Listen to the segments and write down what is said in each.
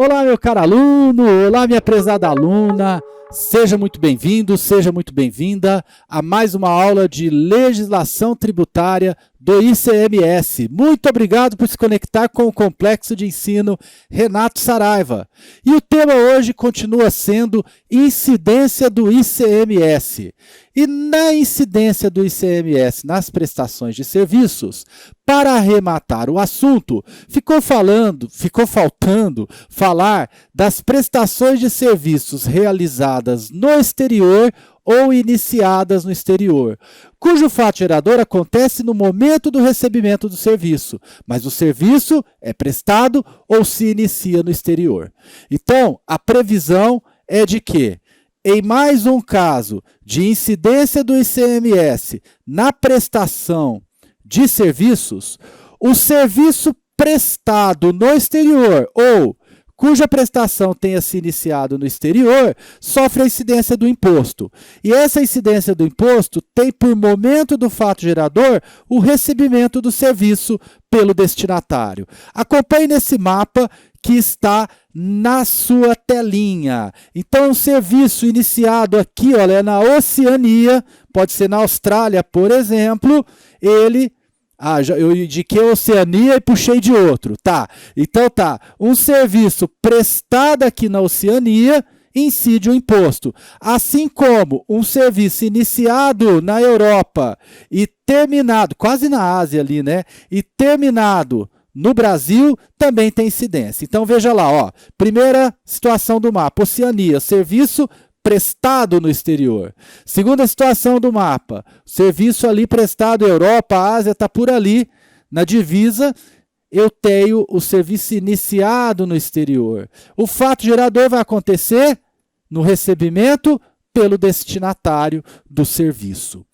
Olá, meu caro aluno, olá, minha prezada aluna, seja muito bem-vindo, seja muito bem-vinda a mais uma aula de legislação tributária do ICMS. Muito obrigado por se conectar com o Complexo de Ensino Renato Saraiva. E o tema hoje continua sendo incidência do ICMS. E na incidência do ICMS nas prestações de serviços, para arrematar o assunto, ficou faltando falar das prestações de serviços realizadas no exterior ou iniciadas no exterior, cujo fato gerador acontece no momento do recebimento do serviço, mas o serviço é prestado ou se inicia no exterior. Então, a previsão é de que, em mais um caso de incidência do ICMS na prestação de serviços, o serviço prestado no exterior ou cuja prestação tenha se iniciado no exterior, sofre a incidência do imposto. E essa incidência do imposto tem por momento do fato gerador o recebimento do serviço pelo destinatário. Acompanhe nesse mapa que está na sua telinha. Então, o serviço iniciado aqui, olha, é na Oceania, pode ser na Austrália, por exemplo, eu indiquei a Oceania e puxei de outro, tá? Então tá, um serviço prestado aqui na Oceania incide o imposto. Assim como um serviço iniciado na Europa e terminado, quase na Ásia ali, né? E terminado no Brasil, também tem incidência. Então veja lá, ó, primeira situação do mapa, Oceania, serviço prestado no exterior. Segunda situação do mapa, serviço ali prestado Europa, Ásia, está por ali, na divisa, eu tenho o serviço iniciado no exterior. O fato gerador vai acontecer no recebimento pelo destinatário do serviço.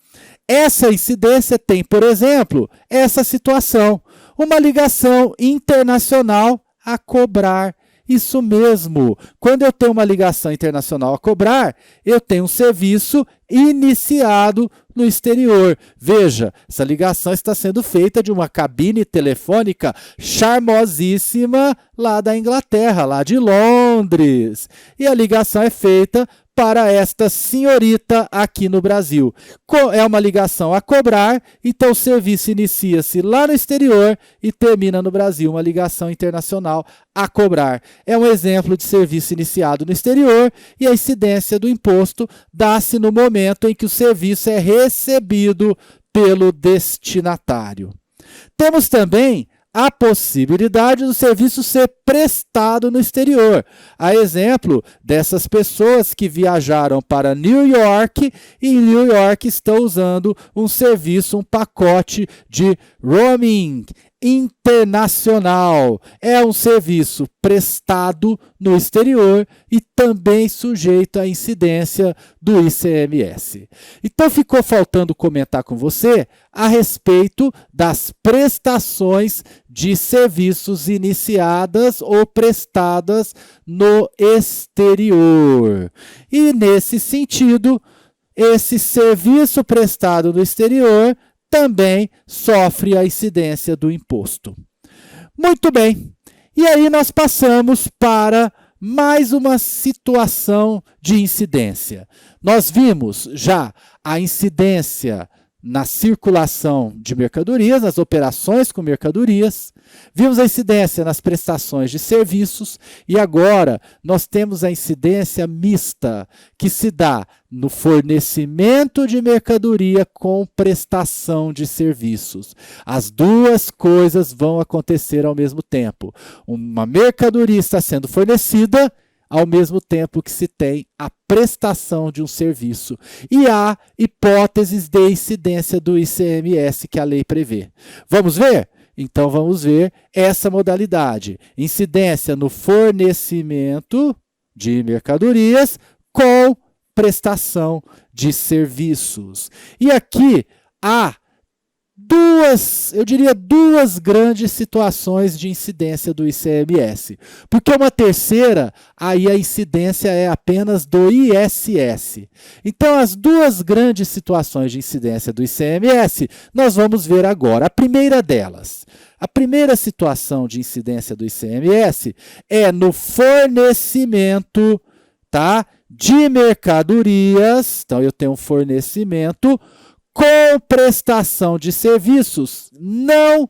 Essa incidência tem, por exemplo, essa situação, uma ligação internacional a cobrar. Isso mesmo, quando eu tenho uma ligação internacional a cobrar, eu tenho um serviço iniciado no exterior. Veja, essa ligação está sendo feita de uma cabine telefônica charmosíssima lá da Inglaterra, lá de Londres. E a ligação é feita para esta senhorita aqui no Brasil. É uma ligação a cobrar, então o serviço inicia-se lá no exterior e termina no Brasil, uma ligação internacional a cobrar. É um exemplo de serviço iniciado no exterior e a incidência do imposto dá-se no momento em que o serviço é recebido pelo destinatário. Temos também a possibilidade do serviço ser prestado no exterior. A exemplo dessas pessoas que viajaram para New York e em New York estão usando um serviço, um pacote de roaming internacional. É um serviço prestado no exterior e também sujeito à incidência do ICMS. Então ficou faltando comentar com você a respeito das prestações de serviços iniciadas ou prestadas no exterior. E nesse sentido, esse serviço prestado no exterior também sofre a incidência do imposto. Muito bem, e aí nós passamos para mais uma situação de incidência. Nós vimos já a incidência na circulação de mercadorias, nas operações com mercadorias, vimos a incidência nas prestações de serviços e agora nós temos a incidência mista, que se dá no fornecimento de mercadoria com prestação de serviços. As duas coisas vão acontecer ao mesmo tempo. Uma mercadoria está sendo fornecida ao mesmo tempo que se tem a prestação de um serviço. E há hipóteses de incidência do ICMS que a lei prevê. Vamos ver? Então vamos ver essa modalidade. Incidência no fornecimento de mercadorias com prestação de serviços. E aqui há duas grandes situações de incidência do ICMS. Porque uma terceira, aí a incidência é apenas do ISS. Então, as duas grandes situações de incidência do ICMS, nós vamos ver agora. A primeira delas, a primeira situação de incidência do ICMS é no fornecimento, tá, de mercadorias. Então, eu tenho um fornecimento com prestação de serviços não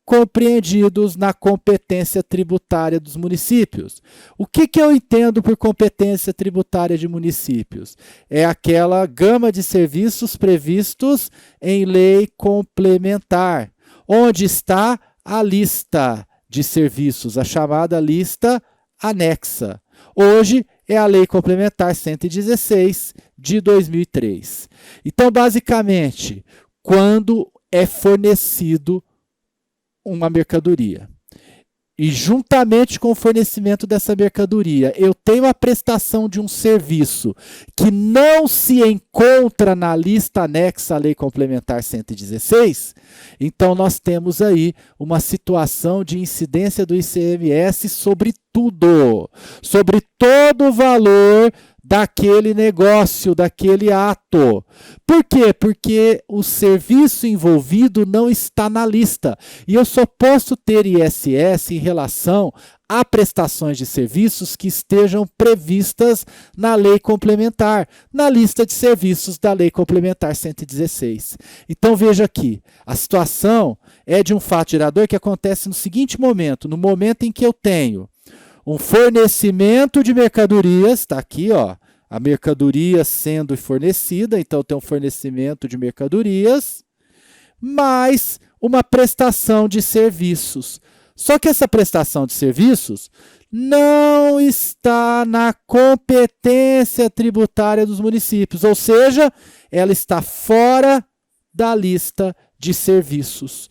compreendidos na competência tributária dos municípios. O que eu entendo por competência tributária de municípios? É aquela gama de serviços previstos em lei complementar, onde está a lista de serviços, a chamada lista anexa. Hoje é a Lei Complementar 116 de 2003. Então, basicamente, quando é fornecido uma mercadoria e juntamente com o fornecimento dessa mercadoria, eu tenho a prestação de um serviço que não se encontra na lista anexa à Lei Complementar 116, então nós temos aí uma situação de incidência do ICMS sobre tudo, sobre todo o valor daquele negócio, daquele ato. Por quê? Porque o serviço envolvido não está na lista. E eu só posso ter ISS em relação a prestações de serviços que estejam previstas na lei complementar, na lista de serviços da Lei Complementar 116. Então veja aqui, a situação é de um fato gerador que acontece no seguinte momento, no momento em que eu tenho um fornecimento de mercadorias, está aqui, ó, a mercadoria sendo fornecida, então tem um fornecimento de mercadorias, mais uma prestação de serviços. Só que essa prestação de serviços não está na competência tributária dos municípios, ou seja, ela está fora da lista de serviços.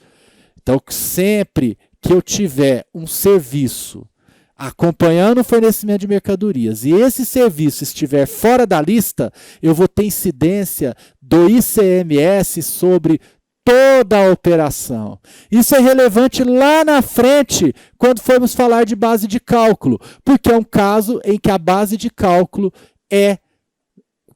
Então, sempre que eu tiver um serviço acompanhando o fornecimento de mercadorias e esse serviço estiver fora da lista, eu vou ter incidência do ICMS sobre toda a operação. Isso é relevante lá na frente, quando formos falar de base de cálculo, porque é um caso em que a base de cálculo é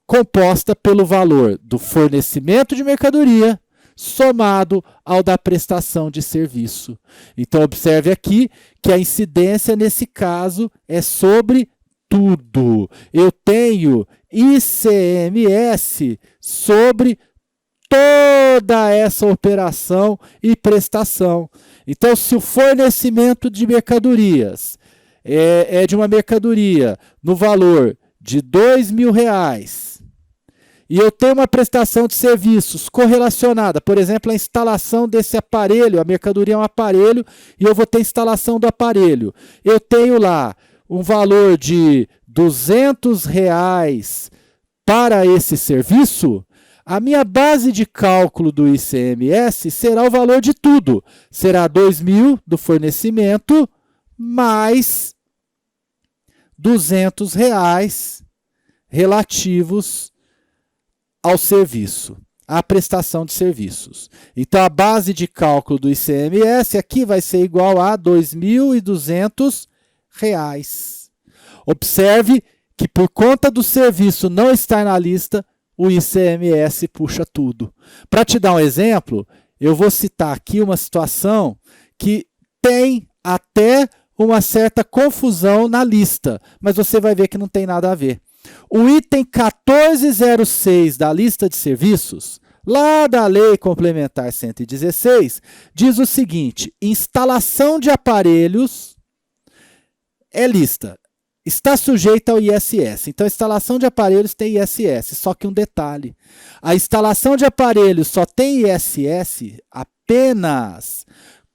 composta pelo valor do fornecimento de mercadoria somado ao da prestação de serviço. Então, observe aqui que a incidência, nesse caso, é sobre tudo. Eu tenho ICMS sobre toda essa operação e prestação. Então, se o fornecimento de mercadorias é de uma mercadoria no valor de R$2.000, e eu tenho uma prestação de serviços correlacionada, por exemplo, a instalação desse aparelho, a mercadoria é um aparelho, e eu vou ter instalação do aparelho. Eu tenho lá um valor de R$200 para esse serviço, a minha base de cálculo do ICMS será o valor de tudo. Será R$2.000 do fornecimento, mais R$200 relativos ao serviço, à prestação de serviços. Então, a base de cálculo do ICMS aqui vai ser igual a R$2.200. Observe que por conta do serviço não estar na lista, o ICMS puxa tudo. Para te dar um exemplo, eu vou citar aqui uma situação que tem até uma certa confusão na lista, mas você vai ver que não tem nada a ver. O item 1406 da lista de serviços, lá da Lei Complementar 116, diz o seguinte: instalação de aparelhos é lista, está sujeita ao ISS. Então, a instalação de aparelhos tem ISS, só que um detalhe: a instalação de aparelhos só tem ISS apenas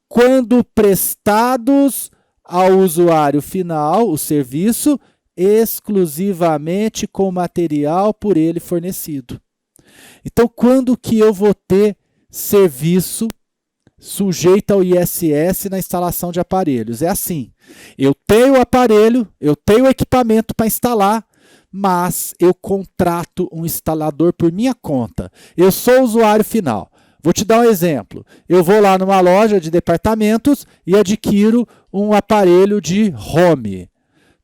quando prestados ao usuário final, o serviço, exclusivamente com material por ele fornecido. Então, quando que eu vou ter serviço sujeito ao ISS na instalação de aparelhos? É assim, eu tenho o aparelho, eu tenho o equipamento para instalar, mas eu contrato um instalador por minha conta. Eu sou o usuário final, Vou te dar um exemplo. Eu vou lá numa loja de departamentos e adquiro um aparelho de home,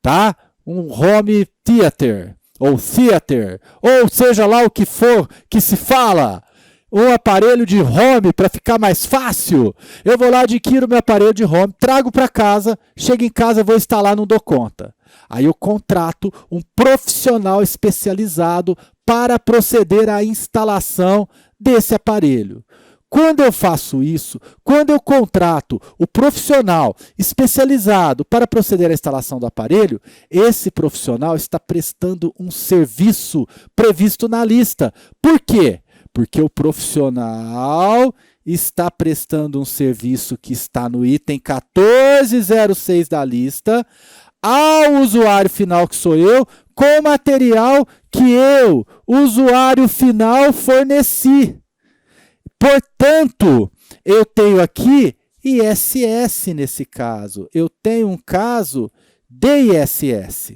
tá? Um home theater, ou seja lá o que for que se fala. Um aparelho de home para ficar mais fácil. Eu vou lá, adquiro meu aparelho de home, trago para casa, chego em casa, vou instalar, não dou conta. Aí eu contrato um profissional especializado para proceder à instalação desse aparelho. Quando eu faço isso, quando eu contrato o profissional especializado para proceder à instalação do aparelho, esse profissional está prestando um serviço previsto na lista. Por quê? Porque o profissional está prestando um serviço que está no item 1406 da lista ao usuário final, que sou eu, com material que eu, usuário final, forneci. Portanto, eu tenho aqui ISS nesse caso. Eu tenho um caso de ISS.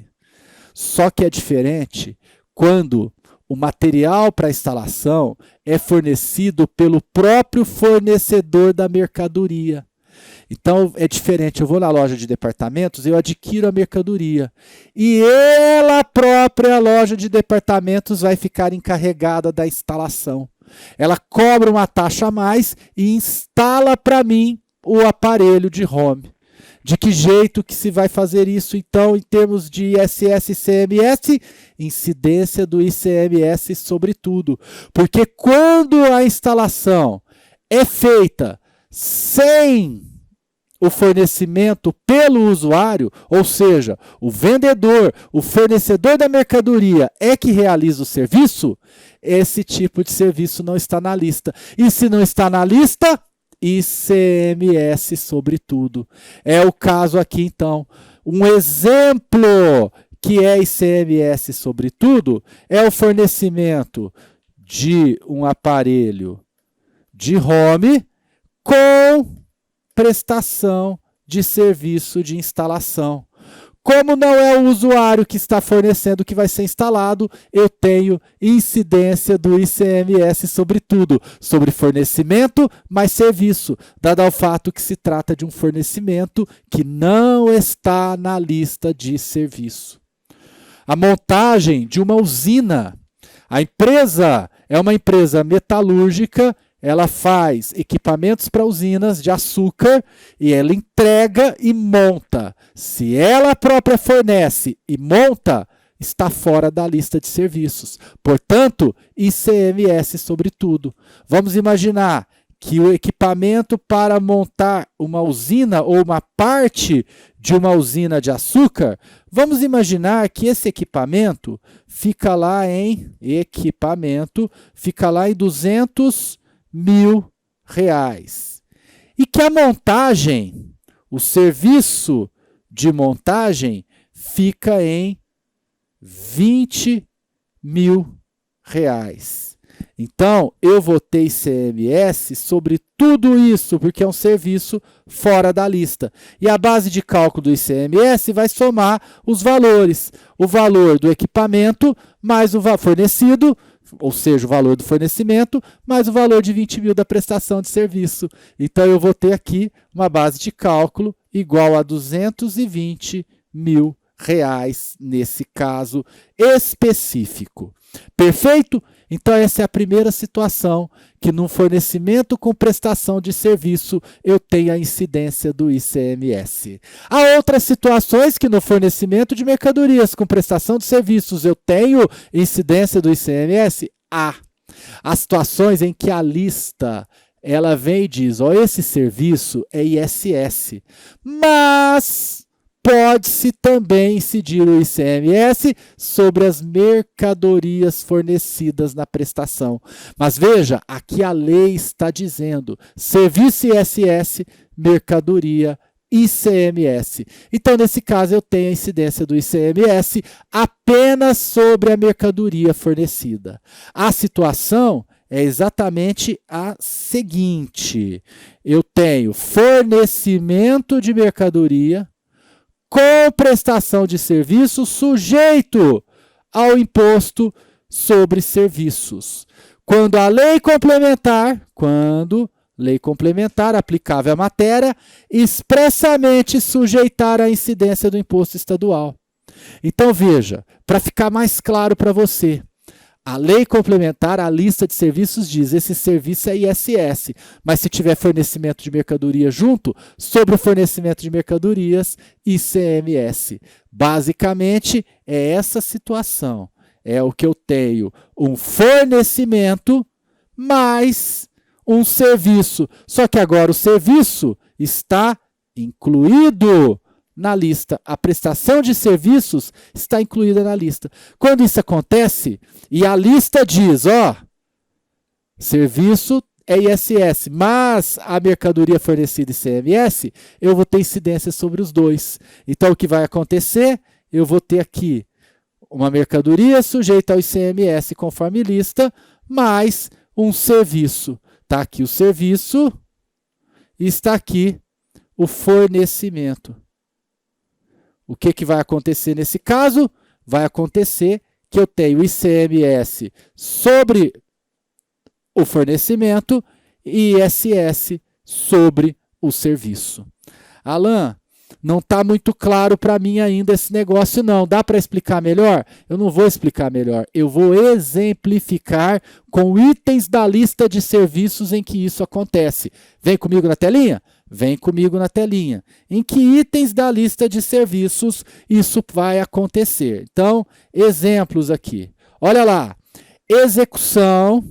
Só que é diferente quando o material para instalação é fornecido pelo próprio fornecedor da mercadoria. Então, é diferente. Eu vou na loja de departamentos, eu adquiro a mercadoria. E ela própria, a loja de departamentos, vai ficar encarregada da instalação. Ela cobra uma taxa a mais e instala para mim o aparelho de home. De que jeito que se vai fazer isso, então, em termos de ISS e ICMS? Incidência do ICMS sobre tudo. Porque quando a instalação é feita sem o fornecimento pelo usuário, ou seja, o vendedor, o fornecedor da mercadoria é que realiza o serviço, esse tipo de serviço não está na lista. E se não está na lista, ICMS sobre tudo. É o caso aqui, então. Um exemplo que é ICMS sobre tudo é o fornecimento de um aparelho de home com prestação de serviço de instalação. Como não é o usuário que está fornecendo que vai ser instalado, eu tenho incidência do ICMS sobre tudo, sobre fornecimento mais serviço, dado ao fato que se trata de um fornecimento que não está na lista de serviço. A montagem de uma usina. A empresa é uma empresa metalúrgica. Ela faz equipamentos para usinas de açúcar e ela entrega e monta. Se ela própria fornece e monta, está fora da lista de serviços. Portanto, ICMS sobre tudo. Vamos imaginar que o equipamento para montar uma usina ou uma parte de uma usina de açúcar, vamos imaginar que esse equipamento fica lá em R$200.000. E que a montagem, o serviço de montagem, fica em R$20.000. Então, eu vou ter ICMS sobre tudo isso, porque é um serviço fora da lista. E a base de cálculo do ICMS vai somar os valores. O valor do equipamento mais o fornecido, ou seja, o valor do fornecimento, mais o valor de 20 mil da prestação de serviço. Então, eu vou ter aqui uma base de cálculo igual a R$220.000 nesse caso específico. Perfeito? Então, essa é a primeira situação que num fornecimento com prestação de serviço eu tenho a incidência do ICMS. Há outras situações que no fornecimento de mercadorias com prestação de serviços eu tenho incidência do ICMS? Há. Há situações em que a lista ela vem e diz, ó, esse serviço é ISS, mas pode-se também incidir o ICMS sobre as mercadorias fornecidas na prestação. Mas veja, aqui a lei está dizendo serviço ISS, mercadoria ICMS. Então, nesse caso, eu tenho a incidência do ICMS apenas sobre a mercadoria fornecida. A situação é exatamente a seguinte. Eu tenho fornecimento de mercadoria com prestação de serviço sujeito ao imposto sobre serviços. quando lei complementar aplicável à matéria, expressamente sujeitar à incidência do imposto estadual. Então veja, para ficar mais claro para você, a lei complementar, a lista de serviços diz, esse serviço é ISS, mas se tiver fornecimento de mercadoria junto, sobre o fornecimento de mercadorias, ICMS. Basicamente, é essa situação. É o que eu tenho, um fornecimento mais um serviço. Só que agora o serviço está incluído na lista. A prestação de serviços está incluída na lista. Quando isso acontece, e a lista diz, serviço é ISS, mas a mercadoria fornecida ICMS, eu vou ter incidência sobre os dois. Então, o que vai acontecer? Eu vou ter aqui uma mercadoria sujeita ao ICMS conforme lista, mais um serviço. Está aqui o serviço e está aqui o fornecimento. O que vai acontecer nesse caso? Vai acontecer que eu tenho ICMS sobre o fornecimento e ISS sobre o serviço. Alan, não está muito claro para mim ainda esse negócio não. Dá para explicar melhor? Eu não vou explicar melhor. Eu vou exemplificar com itens da lista de serviços em que isso acontece. Vem comigo na telinha? Vem comigo na telinha. Em que itens da lista de serviços isso vai acontecer? Então, exemplos aqui. Olha lá. Execução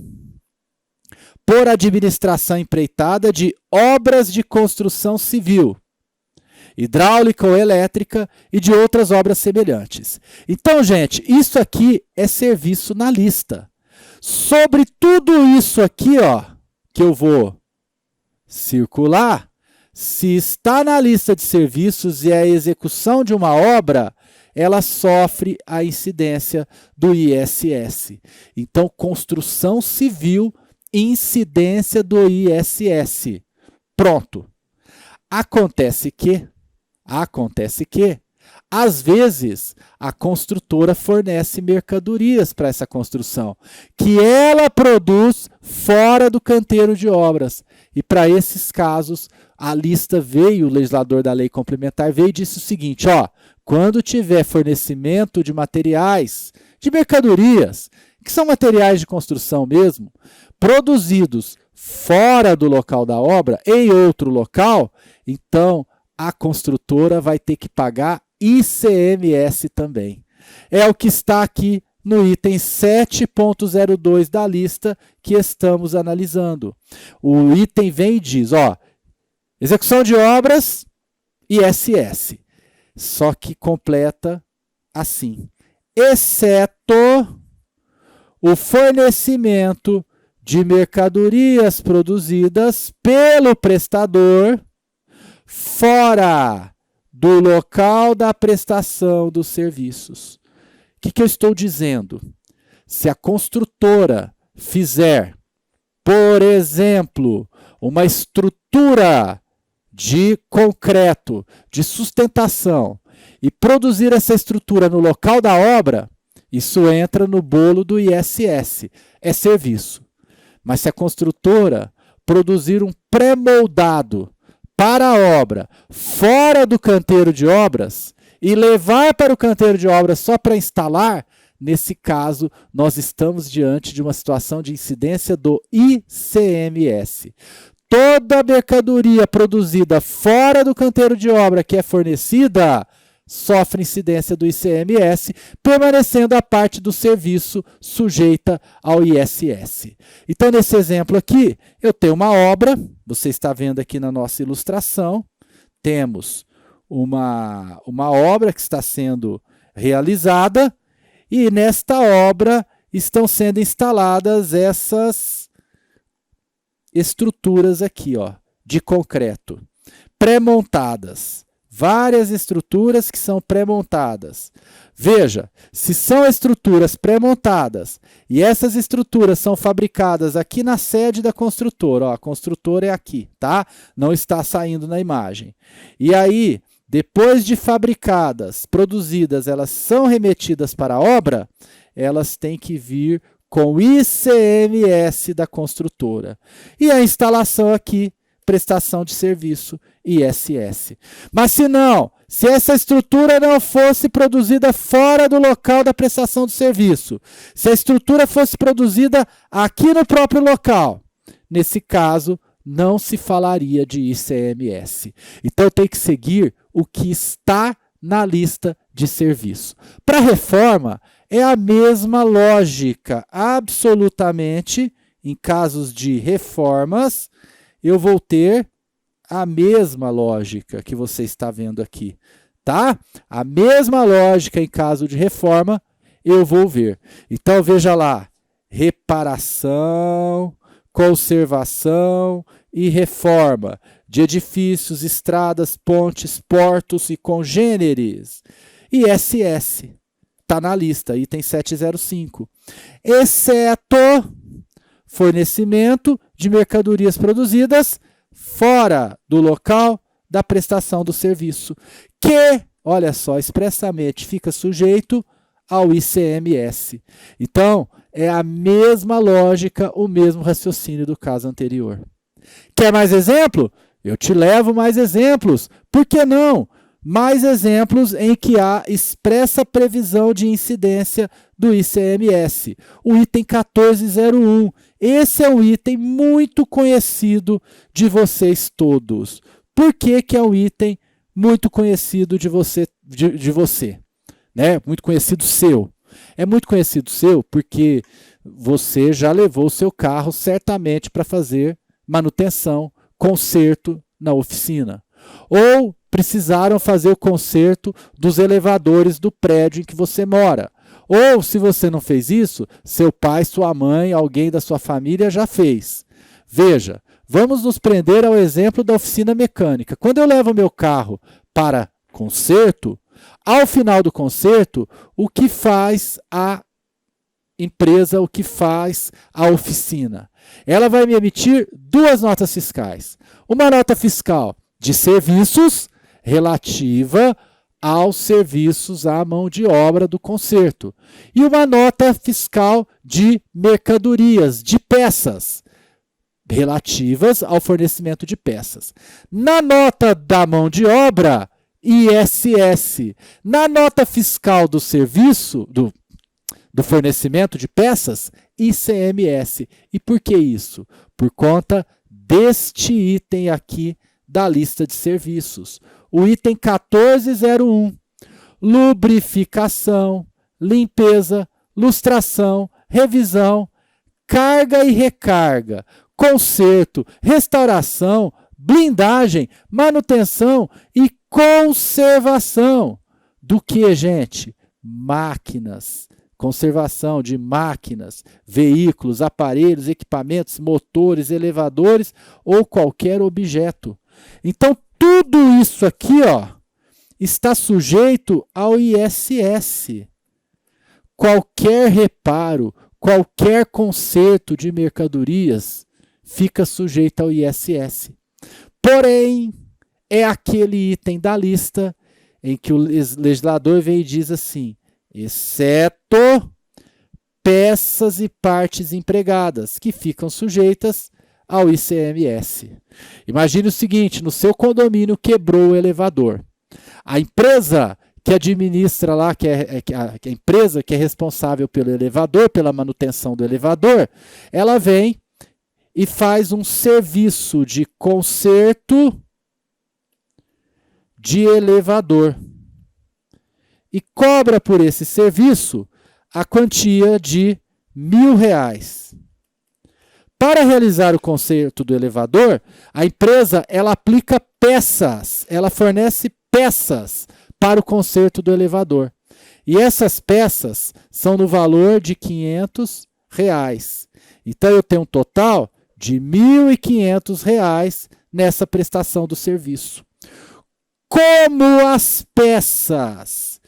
por administração empreitada de obras de construção civil, hidráulica ou elétrica e de outras obras semelhantes. Então, gente, isso aqui é serviço na lista. Sobre tudo isso aqui, que eu vou circular, se está na lista de serviços e é a execução de uma obra, ela sofre a incidência do ISS. Então, construção civil, incidência do ISS. Pronto. Acontece que, às vezes, a construtora fornece mercadorias para essa construção, que ela produz fora do canteiro de obras. E para esses casos, a lista veio, o legislador da lei complementar veio e disse o seguinte, quando tiver fornecimento de materiais, de mercadorias, que são materiais de construção mesmo, produzidos fora do local da obra, em outro local, então a construtora vai ter que pagar ICMS também. É o que está aqui no item 7.02 da lista que estamos analisando. O item vem e diz, execução de obras, ISS. Só que completa assim, exceto o fornecimento de mercadorias produzidas pelo prestador fora do local da prestação dos serviços. O que eu estou dizendo? Se a construtora fizer, por exemplo, uma estrutura de concreto, de sustentação, e produzir essa estrutura no local da obra, isso entra no bolo do ISS, é serviço. Mas se a construtora produzir um pré-moldado para a obra fora do canteiro de obras e levar para o canteiro de obras só para instalar, nesse caso, nós estamos diante de uma situação de incidência do ICMS. Toda mercadoria produzida fora do canteiro de obra que é fornecida sofre incidência do ICMS, permanecendo a parte do serviço sujeita ao ISS. Então, nesse exemplo aqui, eu tenho uma obra, você está vendo aqui na nossa ilustração, temos uma obra que está sendo realizada e nesta obra estão sendo instaladas essas estruturas aqui, de concreto, pré-montadas. Várias estruturas que são pré-montadas. Veja, se são estruturas pré-montadas e essas estruturas são fabricadas aqui na sede da construtora, a construtora é aqui, tá? Não está saindo na imagem. E aí, depois de fabricadas, produzidas, elas são remetidas para a obra, elas têm que vir com o ICMS da construtora. E a instalação aqui, prestação de serviço, ISS. Mas se essa estrutura não fosse produzida fora do local da prestação de serviço, se a estrutura fosse produzida aqui no próprio local, nesse caso, não se falaria de ICMS. Então tem que seguir o que está na lista de serviço. Para reforma, é a mesma lógica, absolutamente, em casos de reformas, eu vou ter a mesma lógica que você está vendo aqui, tá? A mesma lógica em caso de reforma, eu vou ver. Então, veja lá, reparação, conservação e reforma de edifícios, estradas, pontes, portos e congêneres. ISS, está na lista, item 705. Exceto fornecimento de mercadorias produzidas fora do local da prestação do serviço, que, olha só, expressamente fica sujeito ao ICMS. Então, é a mesma lógica, o mesmo raciocínio do caso anterior. Quer mais exemplo? Eu te levo mais exemplos. Por que não? Mais exemplos em que há expressa previsão de incidência do ICMS. O item 1401. Esse é um item muito conhecido de vocês todos. Por que que é um item muito conhecido de você? Né? Muito conhecido seu. É muito conhecido seu porque você já levou o seu carro certamente para fazer manutenção, conserto na oficina. Ou precisaram fazer o conserto dos elevadores do prédio em que você mora. Ou, se você não fez isso, seu pai, sua mãe, alguém da sua família já fez. Veja, vamos nos prender ao exemplo da oficina mecânica. Quando eu levo meu carro para conserto, ao final do conserto, o que faz a empresa, o que faz a oficina? Ela vai me emitir duas notas fiscais. Uma nota fiscal de serviços relativa aos serviços à mão de obra do conserto. E uma nota fiscal de mercadorias, de peças, relativas ao fornecimento de peças. Na nota da mão de obra, ISS. Na nota fiscal do serviço, do fornecimento de peças, ICMS. E por que isso? Por conta deste item aqui da lista de serviços. O item 1401. Lubrificação, limpeza, lustração, revisão, carga e recarga, conserto, restauração, blindagem, manutenção e conservação. Do que, gente? Máquinas. Conservação de máquinas, veículos, aparelhos, equipamentos, motores, elevadores ou qualquer objeto. Então, tudo isso aqui, ó, está sujeito ao ISS. Qualquer reparo, qualquer conserto de mercadorias fica sujeito ao ISS. Porém, é aquele item da lista em que o legislador vem e diz assim: exceto peças e partes empregadas, que ficam sujeitas ao ICMS. Imagine o seguinte: no seu condomínio quebrou o elevador. A empresa que administra lá, a empresa que é responsável pelo elevador, pela manutenção do elevador, ela vem e faz um serviço de conserto de elevador. E cobra por esse serviço a quantia de R$1.000. Para realizar o conserto do elevador, a empresa ela aplica peças, ela fornece peças para o conserto do elevador. E essas peças são no valor de R$500. Então eu tenho um total de R$1.500 nessa prestação do serviço. Como as peças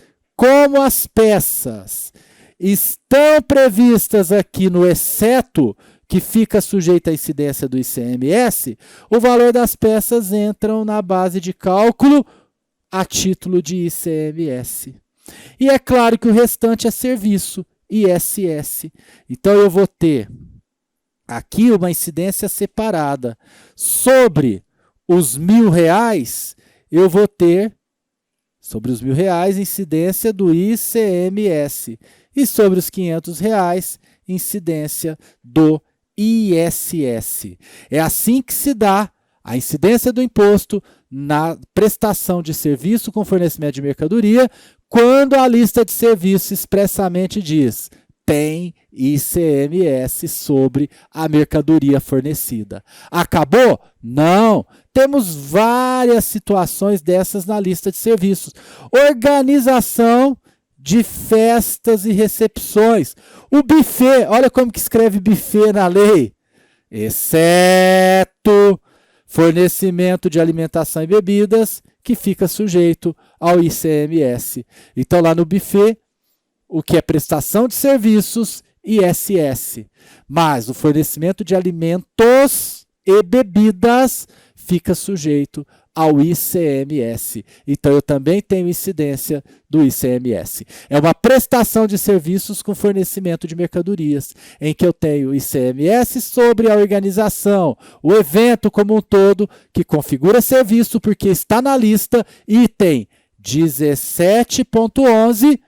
estão previstas aqui no exceto, que fica sujeito à incidência do ICMS, o valor das peças entram na base de cálculo a título de ICMS. E é claro que o restante é serviço, ISS. Então eu vou ter aqui uma incidência separada. Sobre os R$1.000, eu vou ter, sobre os R$1.000, incidência do ICMS. E sobre os R$500, incidência do ISS. É assim que se dá a incidência do imposto na prestação de serviço com fornecimento de mercadoria, quando a lista de serviços expressamente diz: tem ICMS sobre a mercadoria fornecida. Acabou? Não. Temos várias situações dessas na lista de serviços. Organização de festas e recepções. O buffet, olha como que escreve buffet na lei. Exceto fornecimento de alimentação e bebidas, que fica sujeito ao ICMS. Então, lá no buffet, o que é prestação de serviços, ISS. Mas o fornecimento de alimentos e bebidas fica sujeito ao ICMS. Então, eu também tenho incidência do ICMS. É uma prestação de serviços com fornecimento de mercadorias, em que eu tenho ICMS sobre a organização, o evento como um todo, que configura serviço porque está na lista, item 17.11,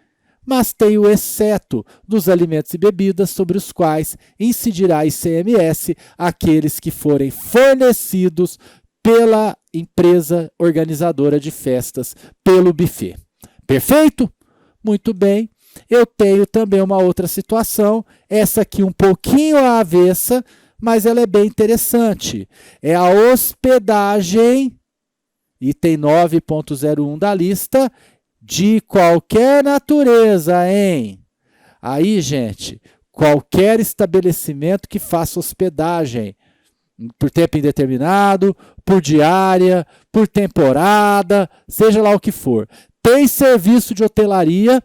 mas tem o exceto dos alimentos e bebidas sobre os quais incidirá ICMS aqueles que forem fornecidos pela empresa organizadora de festas, pelo buffet. Perfeito? Muito bem. Eu tenho também uma outra situação, essa aqui um pouquinho à avessa, mas ela é bem interessante. É a hospedagem, item 9.01 da lista, de qualquer natureza, hein? Aí, gente, qualquer estabelecimento que faça hospedagem, por tempo indeterminado, por diária, por temporada, seja lá o que for. Tem serviço de hotelaria,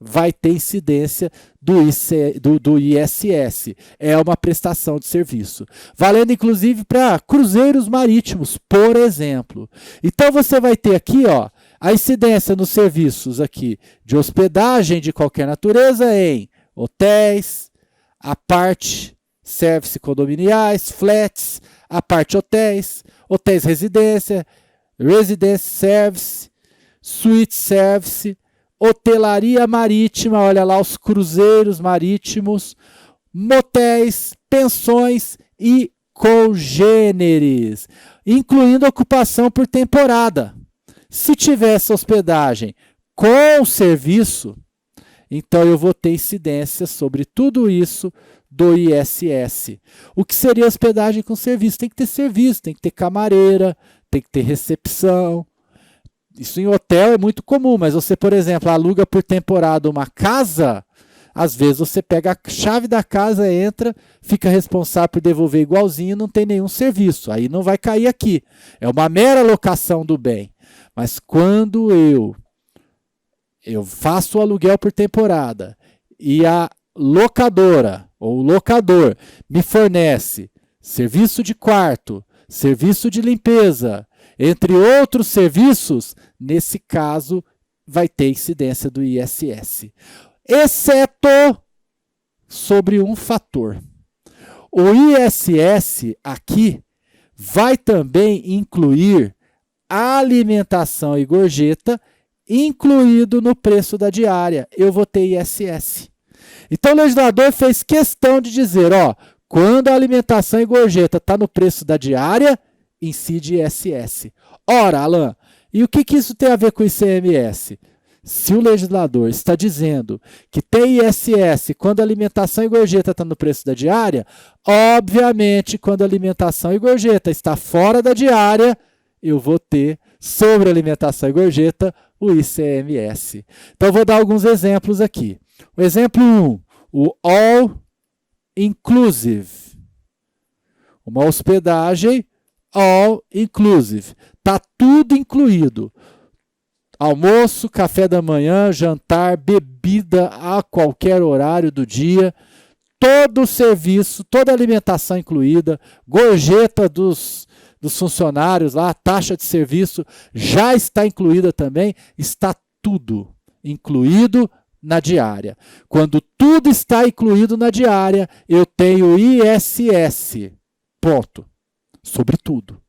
vai ter incidência do ISS. É uma prestação de serviço. Valendo inclusive para cruzeiros marítimos, por exemplo. Então você vai ter aqui, ó, a incidência nos serviços aqui de hospedagem de qualquer natureza em hotéis, a parte service condominiais, flats, a parte hotéis, hotéis residência, residence service, suite service, hotelaria marítima, olha lá os cruzeiros marítimos, motéis, pensões e congêneres, incluindo ocupação por temporada. Se tiver essa hospedagem com serviço, então eu vou ter incidência sobre tudo isso do ISS. O que seria hospedagem com serviço? Tem que ter serviço, tem que ter camareira, tem que ter recepção. Isso em hotel é muito comum, mas você, por exemplo, aluga por temporada uma casa, às vezes você pega a chave da casa, entra, fica responsável por devolver igualzinho, não tem nenhum serviço. Aí não vai cair aqui. É uma mera locação do bem. Mas quando eu faço o aluguel por temporada e a locadora ou locador me fornece serviço de quarto, serviço de limpeza, entre outros serviços, nesse caso vai ter incidência do ISS. Exceto sobre um fator. O ISS aqui vai também incluir alimentação e gorjeta, incluído no preço da diária. Eu vou ter ISS. Então o legislador fez questão de dizer, ó, quando a alimentação e gorjeta está no preço da diária, incide ISS. Ora, Alan, e o que isso tem a ver com o ICMS? Se o legislador está dizendo que tem ISS quando a alimentação e gorjeta está no preço da diária, obviamente, quando a alimentação e gorjeta está fora da diária, eu vou ter sobre alimentação e gorjeta o ICMS. Então, eu vou dar alguns exemplos aqui. O exemplo 1, o All Inclusive. Uma hospedagem All Inclusive. Está tudo incluído. Almoço, café da manhã, jantar, bebida a qualquer horário do dia, todo o serviço, toda a alimentação incluída, gorjeta dos funcionários lá, taxa de serviço já está incluída também, está tudo incluído na diária. Quando tudo está incluído na diária, eu tenho ISS. Ponto. Sobre tudo.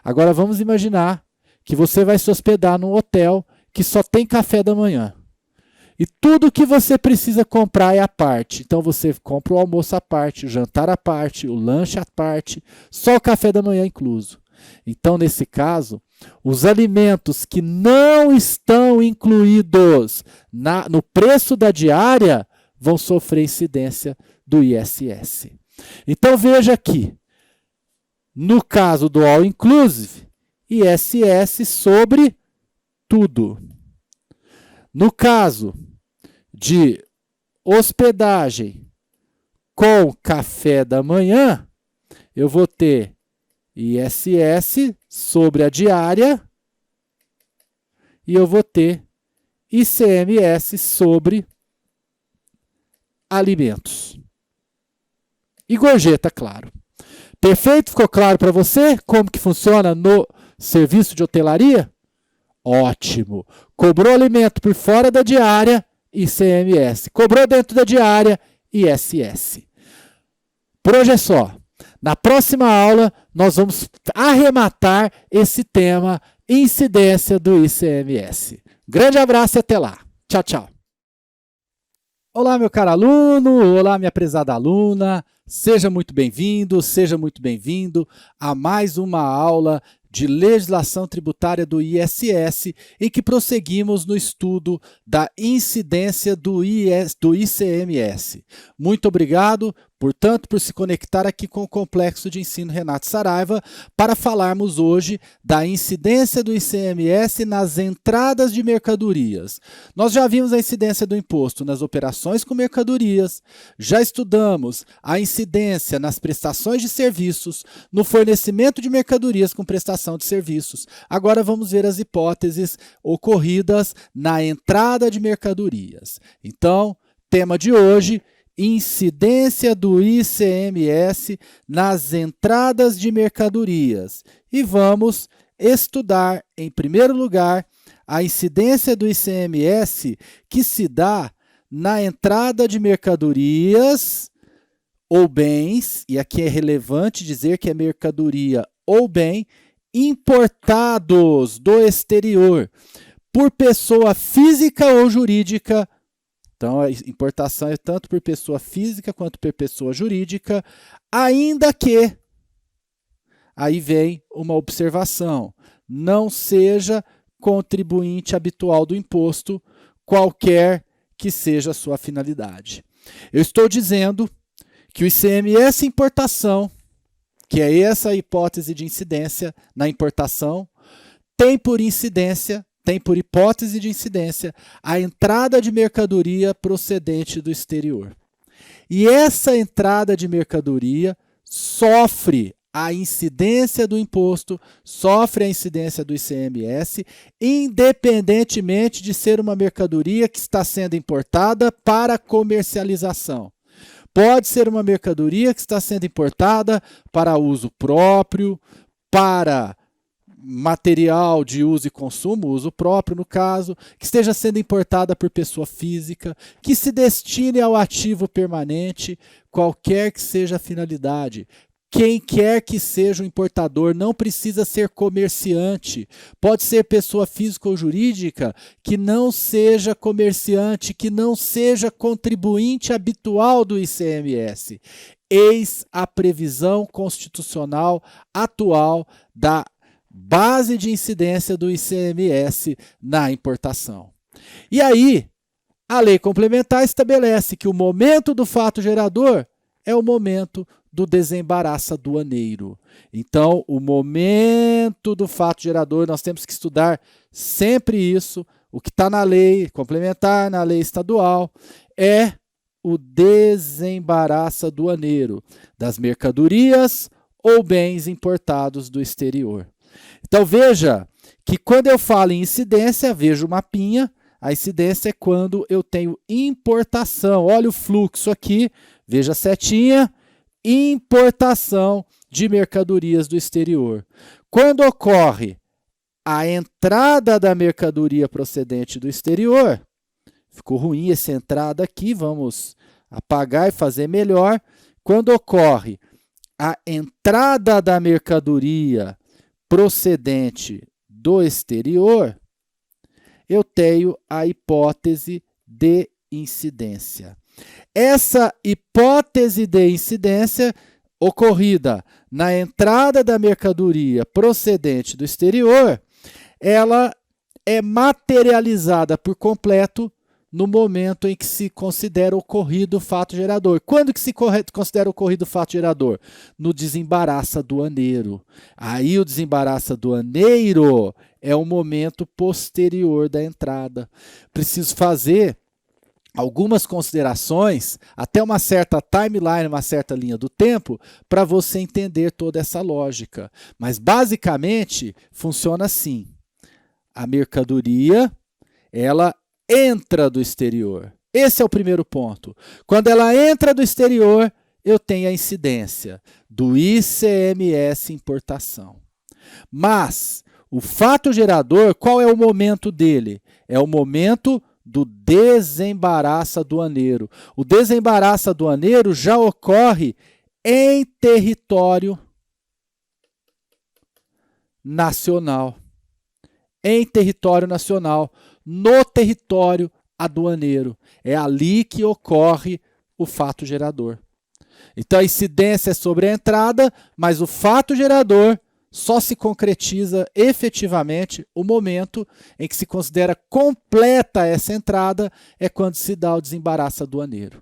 Agora vamos imaginar que você vai se hospedar num hotel que só tem café da manhã. E tudo que você precisa comprar é à parte. Então você compra o almoço à parte, o jantar à parte, o lanche à parte, só o café da manhã incluso. Então, nesse caso, os alimentos que não estão incluídos no preço da diária vão sofrer incidência do ISS. Então veja aqui, no caso do All Inclusive, ISS sobre tudo. No caso de hospedagem com café da manhã, eu vou ter ISS sobre a diária e eu vou ter ICMS sobre alimentos. E gorjeta, claro. Perfeito? Ficou claro para você como que funciona no serviço de hotelaria? Ótimo. Cobrou alimento por fora da diária, ICMS. Cobrou dentro da diária, ISS. Por hoje é só. Na próxima aula, nós vamos arrematar esse tema, incidência do ICMS. Grande abraço e até lá. Tchau, tchau. Olá, meu caro aluno. Olá, minha prezada aluna. Seja muito bem-vindo, seja muito bem-vindo a mais uma aula de legislação tributária do ISS, em que prosseguimos no estudo da incidência do ICMS. Muito obrigado, portanto, por se conectar aqui com o Complexo de Ensino Renato Saraiva para falarmos hoje da incidência do ICMS nas entradas de mercadorias. Nós já vimos a incidência do imposto nas operações com mercadorias, já estudamos a incidência nas prestações de serviços, no fornecimento de mercadorias com prestação de serviços. Agora vamos ver as hipóteses ocorridas na entrada de mercadorias. Então, tema de hoje: incidência do ICMS nas entradas de mercadorias. E vamos estudar, em primeiro lugar, a incidência do ICMS que se dá na entrada de mercadorias ou bens, e aqui é relevante dizer que é mercadoria ou bem, importados do exterior por pessoa física ou jurídica. Então, a importação é tanto por pessoa física quanto por pessoa jurídica, ainda que, aí vem uma observação, não seja contribuinte habitual do imposto, qualquer que seja a sua finalidade. Eu estou dizendo que o ICMS importação, que é essa hipótese de incidência na importação, tem por hipótese de incidência, a entrada de mercadoria procedente do exterior. E essa entrada de mercadoria sofre a incidência do imposto, sofre a incidência do ICMS, independentemente de ser uma mercadoria que está sendo importada para comercialização. Pode ser uma mercadoria que está sendo importada para uso próprio, para material de uso e consumo, uso próprio no caso, que esteja sendo importada por pessoa física, que se destine ao ativo permanente, qualquer que seja a finalidade. Quem quer que seja o importador, não precisa ser comerciante, pode ser pessoa física ou jurídica que não seja comerciante, que não seja contribuinte habitual do ICMS. Eis a previsão constitucional atual da base de incidência do ICMS na importação. E aí, a lei complementar estabelece que o momento do fato gerador é o momento do desembaraço aduaneiro. Então, o momento do fato gerador, nós temos que estudar sempre isso, o que está na lei complementar, na lei estadual, é o desembaraço aduaneiro das mercadorias ou bens importados do exterior. Então, veja que quando eu falo em incidência, veja o mapinha, a incidência é quando eu tenho importação. Olha o fluxo aqui, veja a setinha, importação de mercadorias do exterior. Quando ocorre a entrada da mercadoria procedente do exterior, ficou ruim essa entrada aqui, vamos apagar e fazer melhor. Quando ocorre a entrada da mercadoria procedente do exterior, eu tenho a hipótese de incidência. Essa hipótese de incidência ocorrida na entrada da mercadoria procedente do exterior, ela é materializada por completo no momento em que se considera ocorrido o fato gerador. Quando que se considera ocorrido o fato gerador? No desembaraço aduaneiro. Aí o desembaraço aduaneiro é o momento posterior da entrada. Preciso fazer algumas considerações, até uma certa timeline, uma certa linha do tempo, para você entender toda essa lógica. Mas basicamente funciona assim. A mercadoria, ela entra do exterior. Esse é o primeiro ponto. Quando ela entra do exterior, eu tenho a incidência do ICMS importação. Mas o fato gerador, qual é o momento dele? É o momento do desembaraço aduaneiro. O desembaraço aduaneiro já ocorre em território nacional. Em território nacional, no território aduaneiro. É ali que ocorre o fato gerador. Então a incidência é sobre a entrada, mas o fato gerador só se concretiza efetivamente o momento em que se considera completa essa entrada, é quando se dá o desembaraço aduaneiro.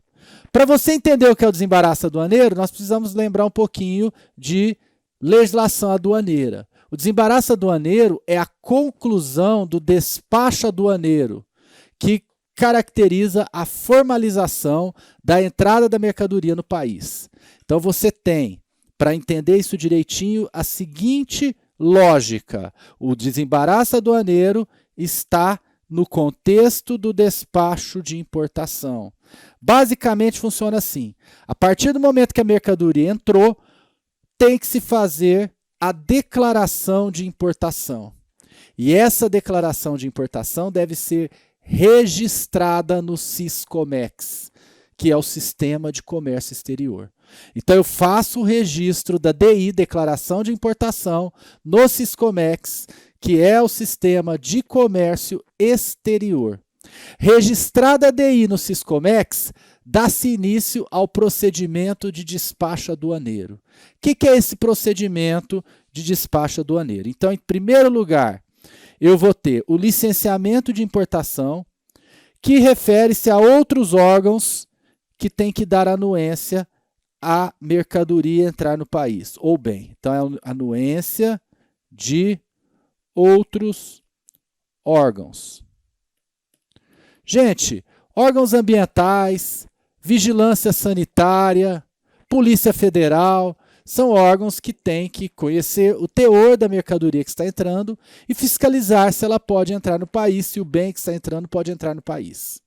Para você entender o que é o desembaraço aduaneiro, nós precisamos lembrar um pouquinho de legislação aduaneira. O desembaraço aduaneiro é a conclusão do despacho aduaneiro, que caracteriza a formalização da entrada da mercadoria no país. Então você tem, para entender isso direitinho, a seguinte lógica. O desembaraço aduaneiro está no contexto do despacho de importação. Basicamente funciona assim. A partir do momento que a mercadoria entrou, tem que se fazer a declaração de importação. E essa declaração de importação deve ser registrada no Siscomex, que é o Sistema de Comércio Exterior. Então eu faço o registro da DI, Declaração de Importação, no Siscomex, que é o Sistema de Comércio Exterior. Registrada a DI no Siscomex, dá-se início ao procedimento de despacho aduaneiro. O que é esse procedimento de despacho aduaneiro? Então, em primeiro lugar, eu vou ter o licenciamento de importação, que refere-se a outros órgãos que têm que dar anuência à mercadoria entrar no país, ou bem. Então, é a anuência de outros órgãos. Gente, órgãos ambientais, vigilância sanitária, Polícia Federal, são órgãos que têm que conhecer o teor da mercadoria que está entrando e fiscalizar se ela pode entrar no país, se o bem que está entrando pode entrar no país.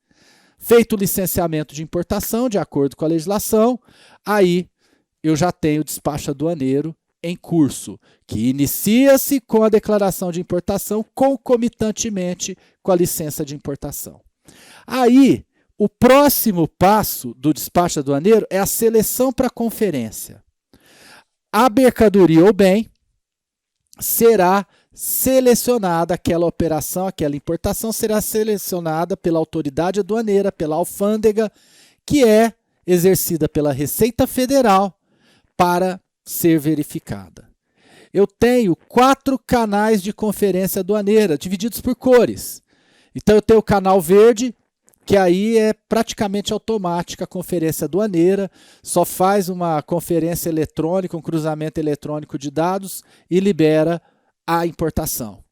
Feito o licenciamento de importação, de acordo com a legislação, aí eu já tenho o despacho aduaneiro em curso, que inicia-se com a declaração de importação concomitantemente com a licença de importação. Aí, o próximo passo do despacho aduaneiro é a seleção para conferência. A mercadoria ou bem será selecionada, aquela operação, aquela importação será selecionada pela autoridade aduaneira, pela alfândega, que é exercida pela Receita Federal para ser verificada. Eu tenho 4 canais de conferência aduaneira, divididos por cores. Então eu tenho o canal verde, que aí é praticamente automática a conferência aduaneira, só faz uma conferência eletrônica, um cruzamento eletrônico de dados e libera a importação.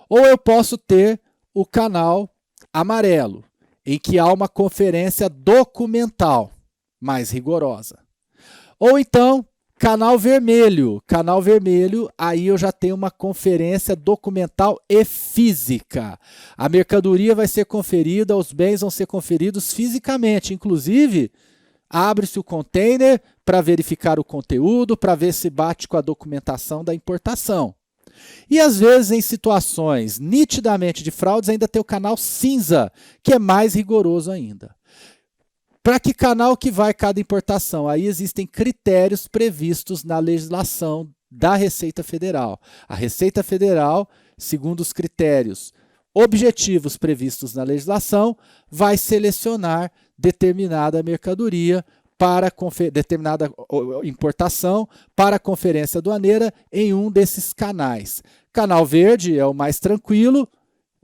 Ou eu posso ter o canal amarelo, em que há uma conferência documental mais rigorosa. Ou então, canal vermelho. Canal vermelho, aí eu já tenho uma conferência documental e física. A mercadoria vai ser conferida, os bens vão ser conferidos fisicamente. Inclusive, abre-se o container para verificar o conteúdo, para ver se bate com a documentação da importação. E às vezes em situações nitidamente de fraudes ainda tem o canal cinza, que é mais rigoroso ainda. Para que canal que vai cada importação? Aí existem critérios previstos na legislação da Receita Federal. A Receita Federal, segundo os critérios objetivos previstos na legislação, vai selecionar determinada mercadoria para determinada importação para a conferência aduaneira em um desses canais. Canal verde é o mais tranquilo,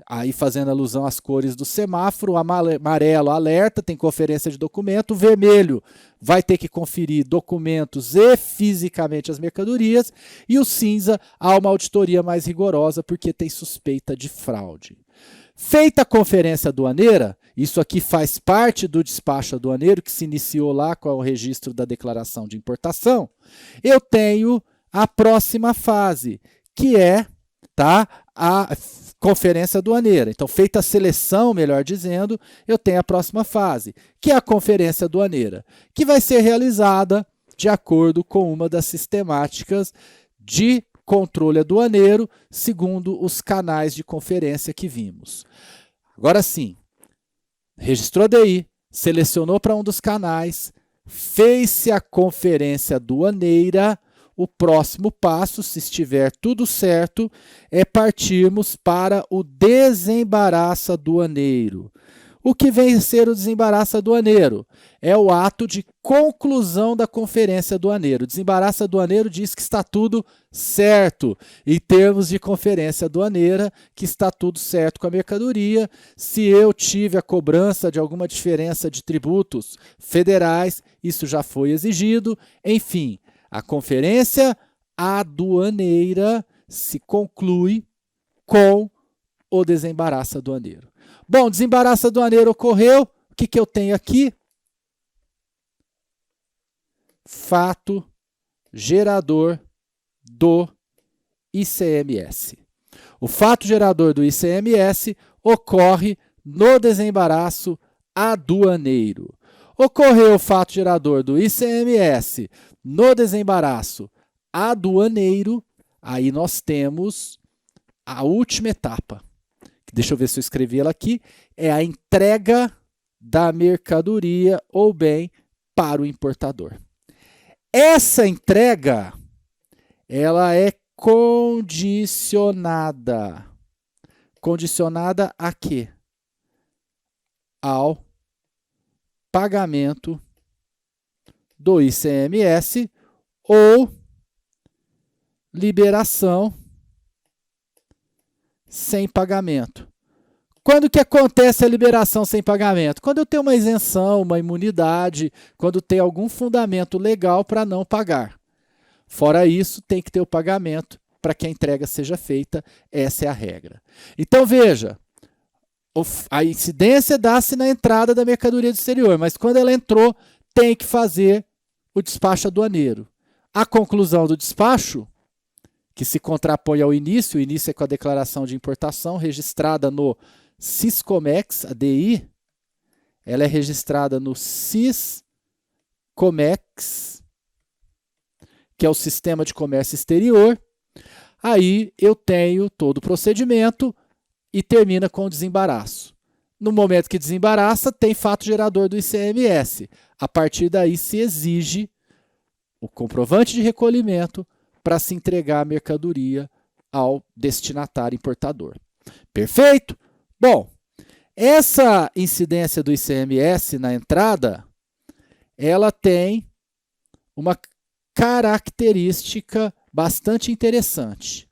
aí fazendo alusão às cores do semáforo. O amarelo alerta, tem conferência de documento. O vermelho vai ter que conferir documentos e fisicamente as mercadorias. E o cinza há uma auditoria mais rigorosa porque tem suspeita de fraude. Feita a conferência aduaneira, isso aqui faz parte do despacho aduaneiro que se iniciou lá com o registro da declaração de importação, eu tenho a próxima fase, que é a conferência aduaneira. Então, feita a seleção, melhor dizendo, eu tenho a próxima fase, que é a conferência aduaneira, que vai ser realizada de acordo com uma das sistemáticas de controle aduaneiro, segundo os canais de conferência que vimos. Agora sim, registrou a DI, selecionou para um dos canais, fez-se a conferência aduaneira. O próximo passo, se estiver tudo certo, é partirmos para o desembaraço aduaneiro. O que vem a ser o desembaraço aduaneiro? É o ato de conclusão da conferência aduaneira. O desembaraço aduaneiro diz que está tudo certo, em termos de conferência aduaneira, que está tudo certo com a mercadoria. Se eu tive a cobrança de alguma diferença de tributos federais, isso já foi exigido. Enfim, a conferência aduaneira se conclui com o desembaraço aduaneiro. Bom, desembaraço aduaneiro ocorreu. O que eu tenho aqui? Fato gerador do ICMS. O fato gerador do ICMS ocorre no desembaraço aduaneiro. Ocorreu o fato gerador do ICMS no desembaraço aduaneiro, aí nós temos a última etapa. Deixa eu ver se eu escrevi ela aqui. É a entrega da mercadoria ou bem para o importador. Essa entrega, ela é condicionada. Condicionada a quê? Ao pagamento do ICMS ou liberação sem pagamento. Quando que acontece a liberação sem pagamento? Quando eu tenho uma isenção, uma imunidade, quando tem algum fundamento legal para não pagar. Fora isso, tem que ter o pagamento para que a entrega seja feita. Essa é a regra. Então, veja, a incidência dá-se na entrada da mercadoria do exterior, mas quando ela entrou, tem que fazer o despacho aduaneiro. A conclusão do despacho, que se contrapõe ao início, o início é com a declaração de importação registrada no Siscomex, a DI, ela é registrada no Siscomex, que é o Sistema de Comércio Exterior. Aí eu tenho todo o procedimento e termina com o desembaraço. No momento que desembaraça, tem fato gerador do ICMS. A partir daí se exige o comprovante de recolhimento para se entregar a mercadoria ao destinatário importador. Perfeito? Bom, essa incidência do ICMS na entrada, ela tem uma característica bastante interessante.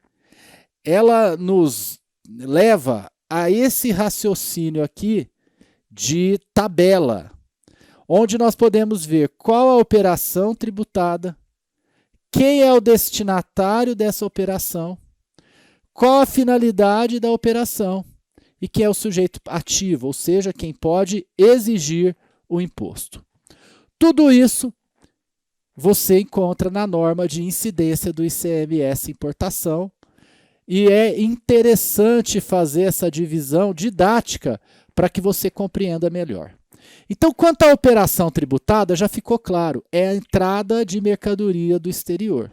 Ela nos leva a esse raciocínio aqui de tabela, onde nós podemos ver qual a operação tributada, quem é o destinatário dessa operação, qual a finalidade da operação e quem é o sujeito ativo, ou seja, quem pode exigir o imposto. Tudo isso você encontra na norma de incidência do ICMS importação e é interessante fazer essa divisão didática para que você compreenda melhor. Então, quanto à operação tributada, já ficou claro, é a entrada de mercadoria do exterior.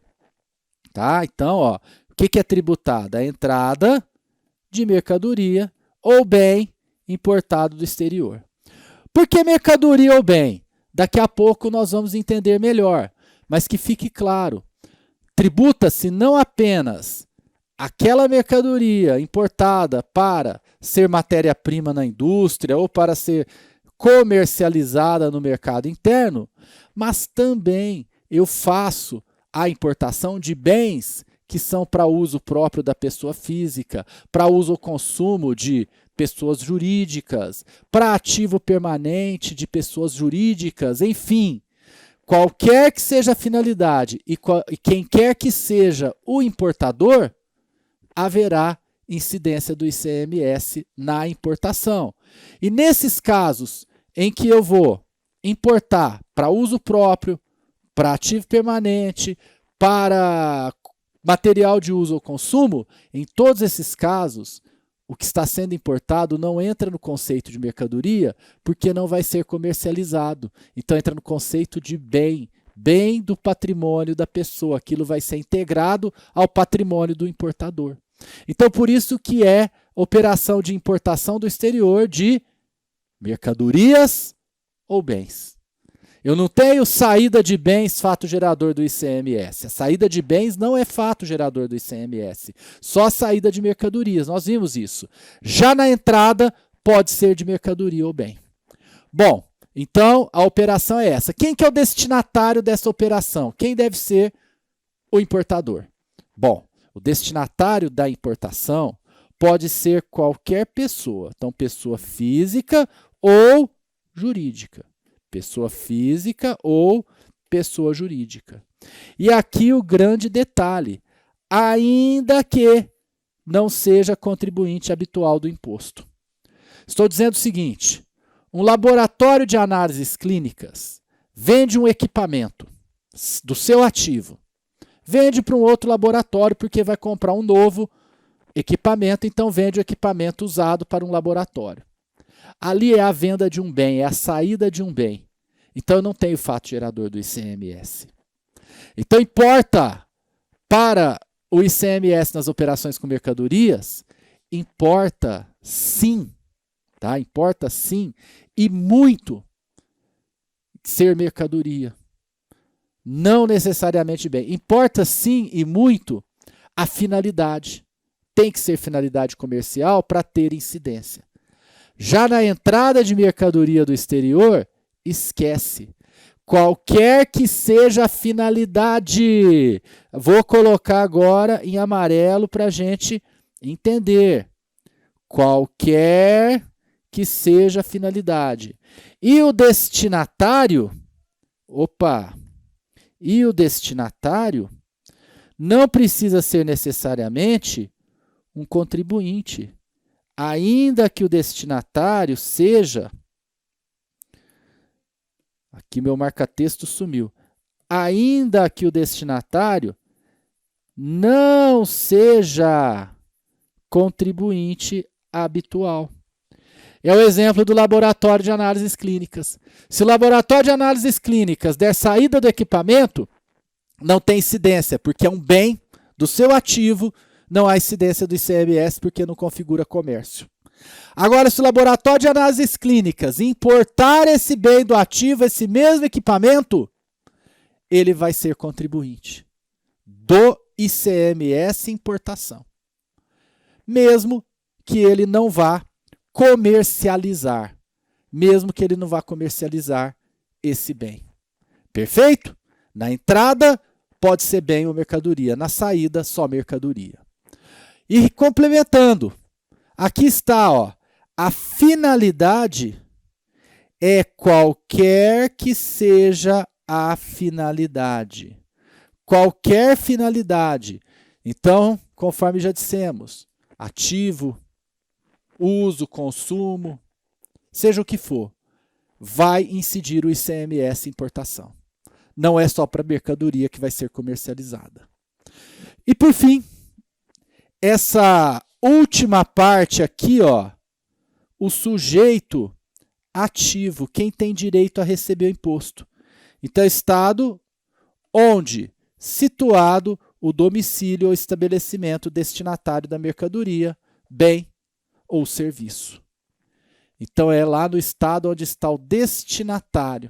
Tá? Então, O que é tributada? A entrada de mercadoria ou bem importado do exterior. Por que mercadoria ou bem? Daqui a pouco nós vamos entender melhor, mas que fique claro. Tributa-se não apenas aquela mercadoria importada para ser matéria-prima na indústria ou para ser comercializada no mercado interno, mas também eu faço a importação de bens que são para uso próprio da pessoa física, para uso ou consumo de pessoas jurídicas, para ativo permanente de pessoas jurídicas, enfim. Qualquer que seja a finalidade e quem quer que seja o importador, haverá incidência do ICMS na importação. E nesses casos em que eu vou importar para uso próprio, para ativo permanente, para material de uso ou consumo, em todos esses casos, o que está sendo importado não entra no conceito de mercadoria porque não vai ser comercializado. Então entra no conceito de bem, bem do patrimônio da pessoa. Aquilo vai ser integrado ao patrimônio do importador. Então por isso que é operação de importação do exterior de mercadorias ou bens. Eu não tenho saída de bens fato gerador do ICMS. A saída de bens não é fato gerador do ICMS. Só a saída de mercadorias. Nós vimos isso. Já na entrada, pode ser de mercadoria ou bem. Bom, então a operação é essa. Quem que é o destinatário dessa operação? Quem deve ser o importador? Bom, o destinatário da importação pode ser qualquer pessoa. Então, pessoa física ou jurídica. Pessoa física ou pessoa jurídica. E aqui o grande detalhe, ainda que não seja contribuinte habitual do imposto. Estou dizendo o seguinte, um laboratório de análises clínicas vende um equipamento do seu ativo, vende para um outro laboratório porque vai comprar um novo equipamento, então vende o equipamento usado para um laboratório. Ali é a venda de um bem, é a saída de um bem. Então eu não tenho fato gerador do ICMS. Então importa para o ICMS nas operações com mercadorias, importa sim, tá? Importa sim e muito ser mercadoria. Não necessariamente bem. Importa sim e muito a finalidade. Tem que ser finalidade comercial para ter incidência. Já na entrada de mercadoria do exterior, esquece. Qualquer que seja a finalidade. Vou colocar agora em amarelo para a gente entender. Qualquer que seja a finalidade. E o destinatário, e o destinatário não precisa ser necessariamente um contribuinte. Ainda que o destinatário seja... Aqui meu marca-texto sumiu. Ainda que o destinatário não seja contribuinte habitual. É o exemplo do laboratório de análises clínicas. Se o laboratório de análises clínicas der saída do equipamento, não tem incidência, porque é um bem do seu ativo, não há incidência do ICMS porque não configura comércio. Agora, se o laboratório de análises clínicas importar esse bem do ativo, esse mesmo equipamento, ele vai ser contribuinte do ICMS importação. Mesmo que ele não vá comercializar. Mesmo que ele não vá comercializar esse bem. Perfeito? Na entrada, pode ser bem ou mercadoria. Na saída, só mercadoria. E complementando, aqui está, ó, a finalidade é qualquer que seja a finalidade. Qualquer finalidade. Então, conforme já dissemos, ativo, uso, consumo, seja o que for, vai incidir o ICMS importação. Não é só para mercadoria que vai ser comercializada. E por fim, essa última parte aqui, ó, o sujeito ativo, quem tem direito a receber o imposto. Então, estado onde situado o domicílio ou estabelecimento destinatário da mercadoria, bem ou serviço. Então é lá no estado onde está o destinatário.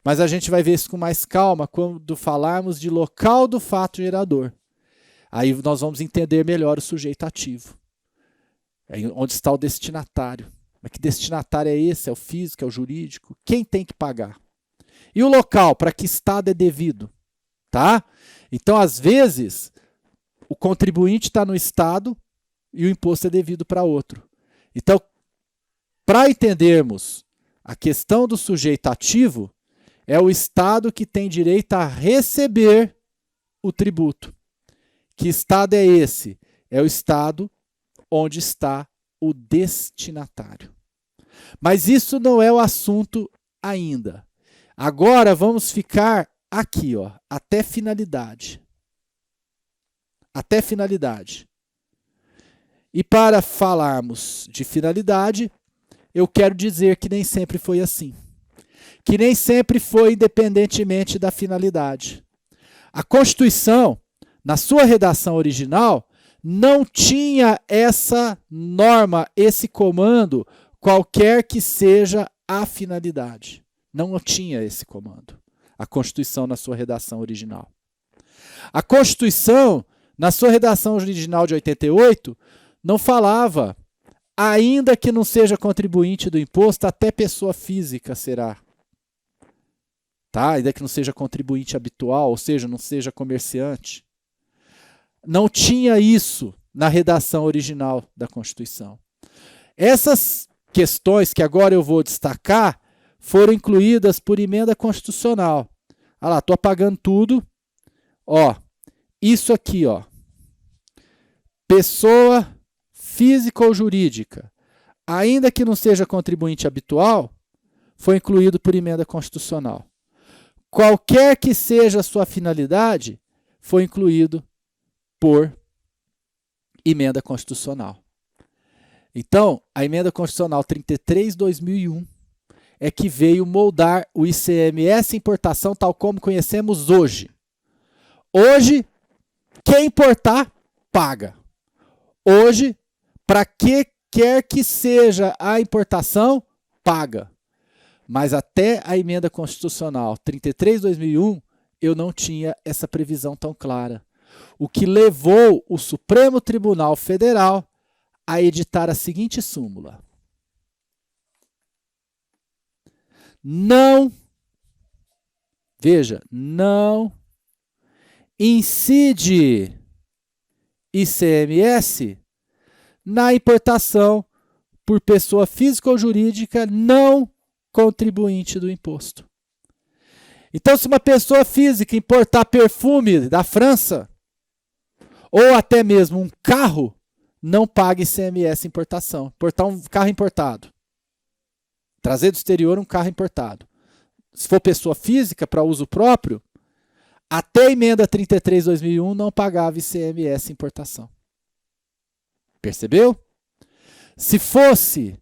Mas a gente vai ver isso com mais calma quando falarmos de local do fato gerador. Aí nós vamos entender melhor o sujeito ativo. É onde está o destinatário. Mas que destinatário é esse? É o físico, é o jurídico? Quem tem que pagar? E o local, para que estado é devido? Tá? Então, às vezes, o contribuinte está no estado e o imposto é devido para outro. Então, para entendermos a questão do sujeito ativo, é o estado que tem direito a receber o tributo. Que estado é esse? É o estado onde está o destinatário. Mas isso não é o assunto ainda. Agora vamos ficar aqui, ó, até finalidade. Até finalidade. E para falarmos de finalidade, eu quero dizer que nem sempre foi assim. Que nem sempre foi independentemente da finalidade. A Constituição, na sua redação original, não tinha essa norma, esse comando, qualquer que seja a finalidade. Não tinha esse comando. A Constituição na sua redação original. A Constituição, na sua redação original de 88, não falava, ainda que não seja contribuinte do imposto, até pessoa física será. Tá? Ainda que não seja contribuinte habitual, ou seja, não seja comerciante. Não tinha isso na redação original da Constituição. Essas questões que agora eu vou destacar foram incluídas por emenda constitucional. Olha lá, estou apagando tudo. Ó, isso aqui, ó. Pessoa física ou jurídica, ainda que não seja contribuinte habitual, foi incluído por emenda constitucional. Qualquer que seja a sua finalidade, foi incluído por emenda constitucional. Então, a emenda constitucional 33/2001 é que veio moldar o ICMS importação tal como conhecemos hoje. Hoje, quem importar, paga. Hoje, para que quer que seja a importação, paga. Mas até a emenda constitucional 33/2001, eu não tinha essa previsão tão clara. O que levou o Supremo Tribunal Federal a editar a seguinte súmula. Não, veja, não incide ICMS na importação por pessoa física ou jurídica não contribuinte do imposto. Então, se uma pessoa física importar perfume da França, ou até mesmo um carro, não paga ICMS importação. Importar um carro importado. Trazer do exterior um carro importado. Se for pessoa física para uso próprio, até a emenda 33/2001 não pagava ICMS importação. Percebeu? Se fosse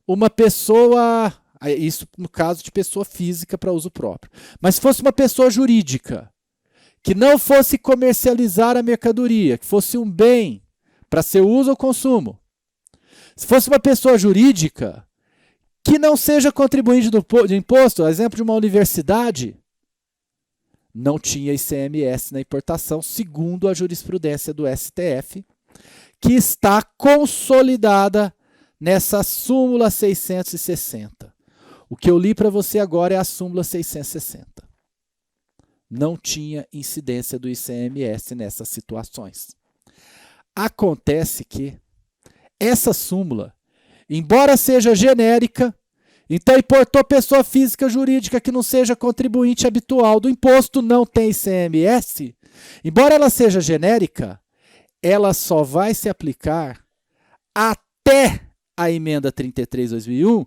uma pessoa, isso no caso de pessoa física para uso próprio, mas se fosse uma pessoa jurídica, que não fosse comercializar a mercadoria, que fosse um bem para seu uso ou consumo, se fosse uma pessoa jurídica que não seja contribuinte de imposto, exemplo de uma universidade, não tinha ICMS na importação, segundo a jurisprudência do STF, que está consolidada nessa súmula 660. O que eu li para você agora é a súmula 660. Não tinha incidência do ICMS nessas situações. Acontece que essa súmula, embora seja genérica, então importou pessoa física jurídica que não seja contribuinte habitual do imposto, não tem ICMS, embora ela seja genérica, ela só vai se aplicar até a emenda 33/2001,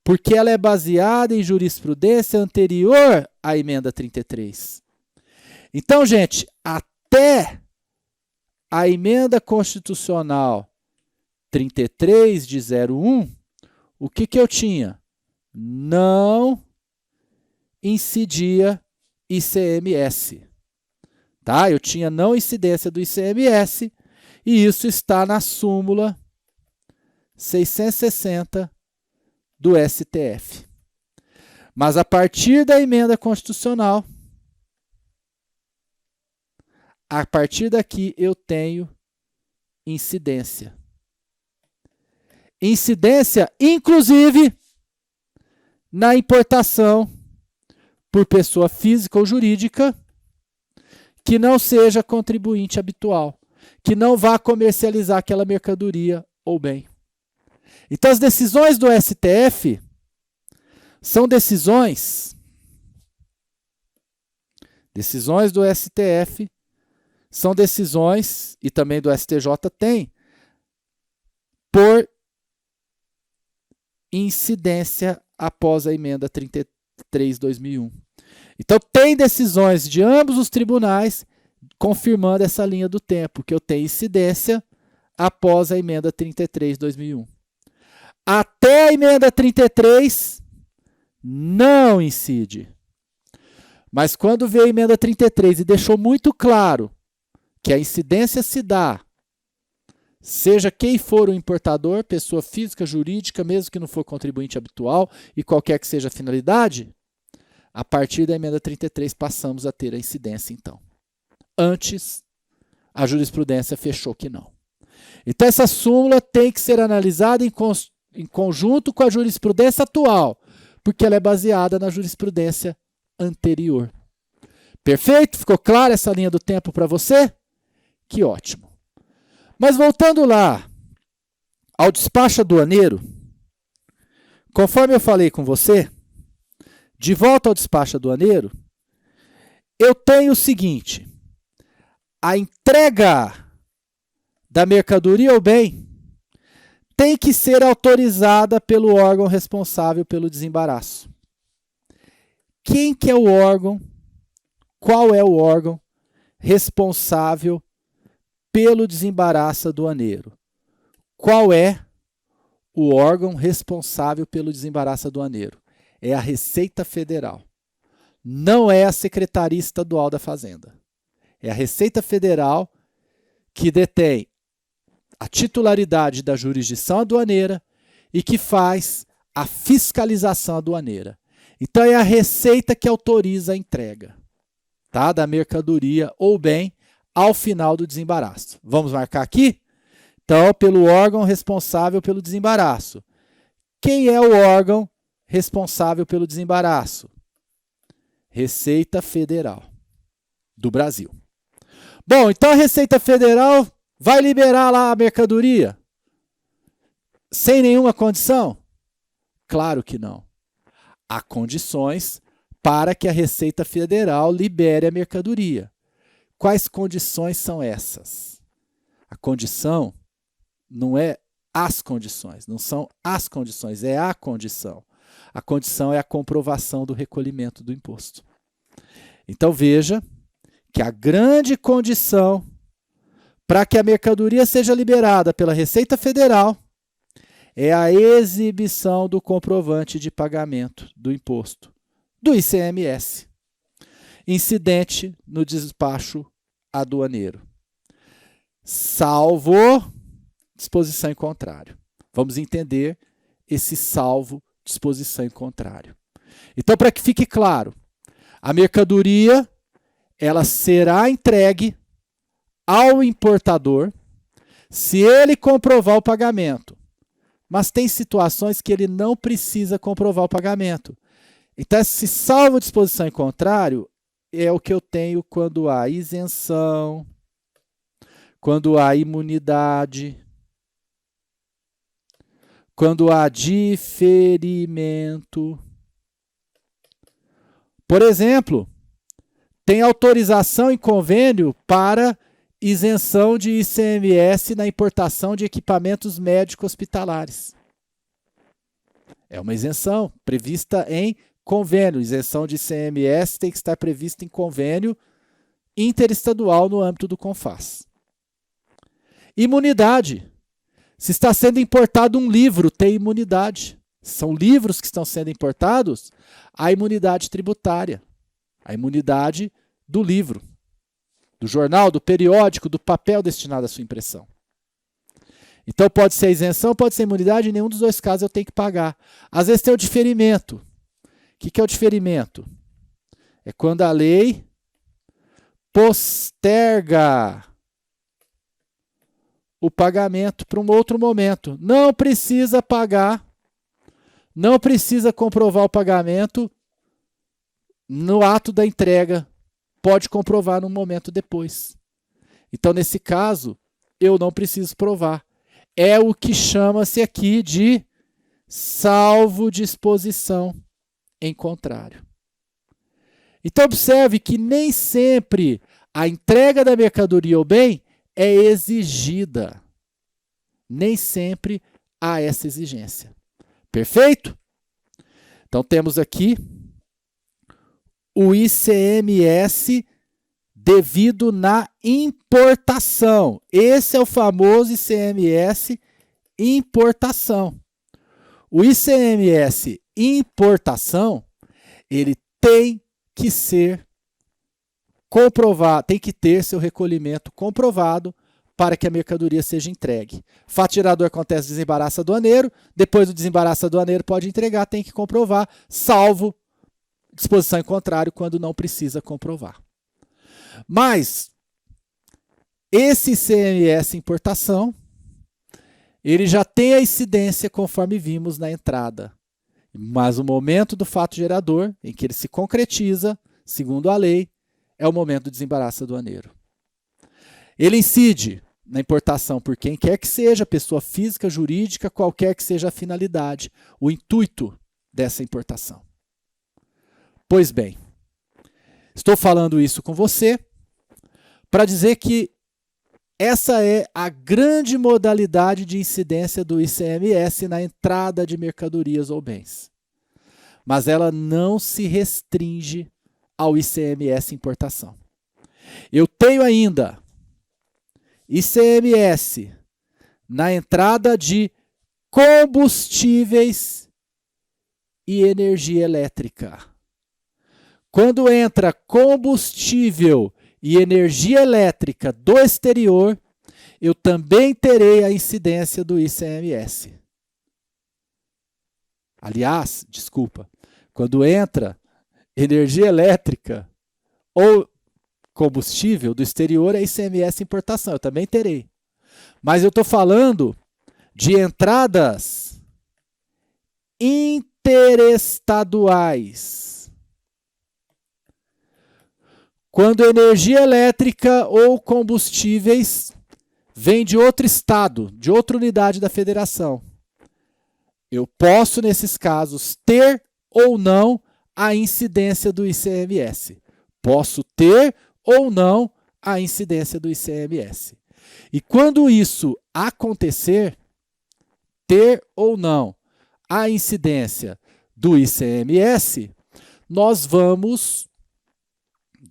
porque ela é baseada em jurisprudência anterior à emenda 33. Então, gente, até a emenda constitucional 33 de 01, o que eu tinha? Não incidia ICMS. Tá? Eu tinha não incidência do ICMS e isso está na súmula 660 do STF. Mas a partir da emenda constitucional, a partir daqui eu tenho incidência. Incidência, inclusive, na importação por pessoa física ou jurídica que não seja contribuinte habitual, que não vá comercializar aquela mercadoria ou bem. Então, as decisões do STF são decisões do STF, são decisões, e também do STJ tem, por incidência após a emenda 33/2001. Então, tem decisões de ambos os tribunais confirmando essa linha do tempo, que eu tenho incidência após a emenda 33/2001. Até a emenda 33, não incide. Mas quando veio a emenda 33 e deixou muito claro que a incidência se dá, seja quem for o importador, pessoa física, jurídica, mesmo que não for contribuinte habitual, e qualquer que seja a finalidade, a partir da emenda 33 passamos a ter a incidência, então. Antes, a jurisprudência fechou que não. Então, essa súmula tem que ser analisada em conjunto com a jurisprudência atual, porque ela é baseada na jurisprudência anterior. Perfeito? Ficou clara essa linha do tempo para você? Que ótimo. Mas voltando lá ao despacho aduaneiro, conforme eu falei com você, de volta ao despacho aduaneiro, eu tenho o seguinte: a entrega da mercadoria ou bem tem que ser autorizada pelo órgão responsável pelo desembaraço. Quem que é o órgão? Qual é o órgão responsável pelo desembaraço aduaneiro? Qual é o órgão responsável pelo desembaraço aduaneiro? É a Receita Federal. Não é a Secretaria Estadual da Fazenda. É a Receita Federal que detém a titularidade da jurisdição aduaneira e que faz a fiscalização aduaneira. Então, é a Receita que autoriza a entrega, tá, da mercadoria ou bem ao final do desembaraço. Vamos marcar aqui? Então, pelo órgão responsável pelo desembaraço. Quem é o órgão responsável pelo desembaraço? Receita Federal do Brasil. Bom, então a Receita Federal vai liberar lá a mercadoria sem nenhuma condição? Claro que não. Há condições para que a Receita Federal libere a mercadoria. Quais condições são essas? A condição não é as condições, não são as condições, é a condição. A condição é a comprovação do recolhimento do imposto. Então veja que a grande condição para que a mercadoria seja liberada pela Receita Federal é a exibição do comprovante de pagamento do imposto, do ICMS, incidente no despacho aduaneiro, salvo disposição em contrário. Vamos entender esse salvo disposição em contrário. Então, para que fique claro, a mercadoria ela será entregue ao importador se ele comprovar o pagamento. Mas tem situações que ele não precisa comprovar o pagamento. Então, esse salvo disposição em contrário é o que eu tenho quando há isenção, quando há imunidade, quando há diferimento. Por exemplo, tem autorização em convênio para isenção de ICMS na importação de equipamentos médicos hospitalares. É uma isenção prevista em convênio. Isenção de ICMS tem que estar prevista em convênio interestadual no âmbito do CONFAS. Imunidade. Se está sendo importado um livro, tem imunidade. São livros que estão sendo importados, a imunidade tributária, a imunidade do livro. do jornal, do periódico, do papel destinado à sua impressão. Então pode ser isenção, pode ser imunidade, em nenhum dos dois casos eu tenho que pagar. Às vezes tem o diferimento. O que é o diferimento? É quando a lei posterga o pagamento para um outro momento. Não precisa pagar, não precisa comprovar o pagamento no ato da entrega. Pode comprovar num momento depois. Então, nesse caso, eu não preciso provar. É o que chama-se aqui de salvo disposição em contrário. Então, observe que nem sempre a entrega da mercadoria ou bem é exigida. Nem sempre há essa exigência. Perfeito? Então, temos aqui o ICMS devido na importação. Esse é o famoso ICMS importação. O ICMS importação, ele tem que ser comprovado, tem que ter seu recolhimento comprovado para que a mercadoria seja entregue. Fato gerador acontece desembaraço aduaneiro, depois do desembaraço aduaneiro pode entregar, tem que comprovar, salvo disposição em contrário quando não precisa comprovar. Mas esse ICMS importação, ele já tem a incidência conforme vimos na entrada. Mas o momento do fato gerador, em que ele se concretiza, segundo a lei, é o momento do desembaraço aduaneiro. Ele incide na importação por quem quer que seja, pessoa física, jurídica, qualquer que seja a finalidade, o intuito dessa importação. Pois bem, estou falando isso com você para dizer que essa é a grande modalidade de incidência do ICMS na entrada de mercadorias ou bens. Mas ela não se restringe ao ICMS importação. Eu tenho ainda ICMS na entrada de combustíveis e energia elétrica. Quando entra combustível e energia elétrica do exterior, eu também terei a incidência do ICMS. Aliás, desculpa, quando entra energia elétrica ou combustível do exterior, é ICMS importação, eu também terei. Mas eu estou falando de entradas interestaduais. Quando energia elétrica ou combustíveis vem de outro estado, de outra unidade da federação, eu posso, nesses casos, ter ou não a incidência do ICMS. Posso ter ou não a incidência do ICMS. E quando isso acontecer, ter ou não a incidência do ICMS, nós vamos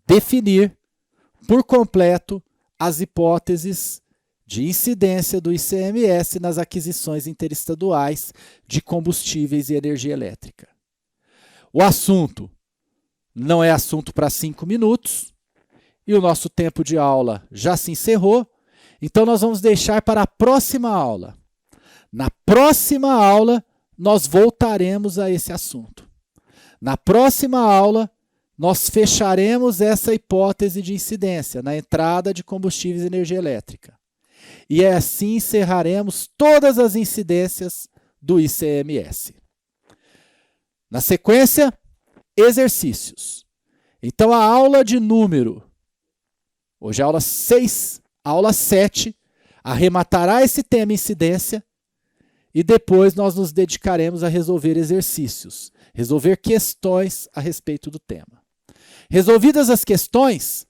definir por completo as hipóteses de incidência do ICMS nas aquisições interestaduais de combustíveis e energia elétrica. O assunto não é assunto para 5 minutos e o nosso tempo de aula já se encerrou, então nós vamos deixar para a próxima aula. Na próxima aula, nós voltaremos a esse assunto. Na próxima aula, nós fecharemos essa hipótese de incidência na entrada de combustíveis e energia elétrica. E assim encerraremos todas as incidências do ICMS. Na sequência, exercícios. Então, a aula de número, hoje é a aula 6, a aula 7, arrematará esse tema incidência e depois nós nos dedicaremos a resolver exercícios, resolver questões a respeito do tema. Resolvidas as questões,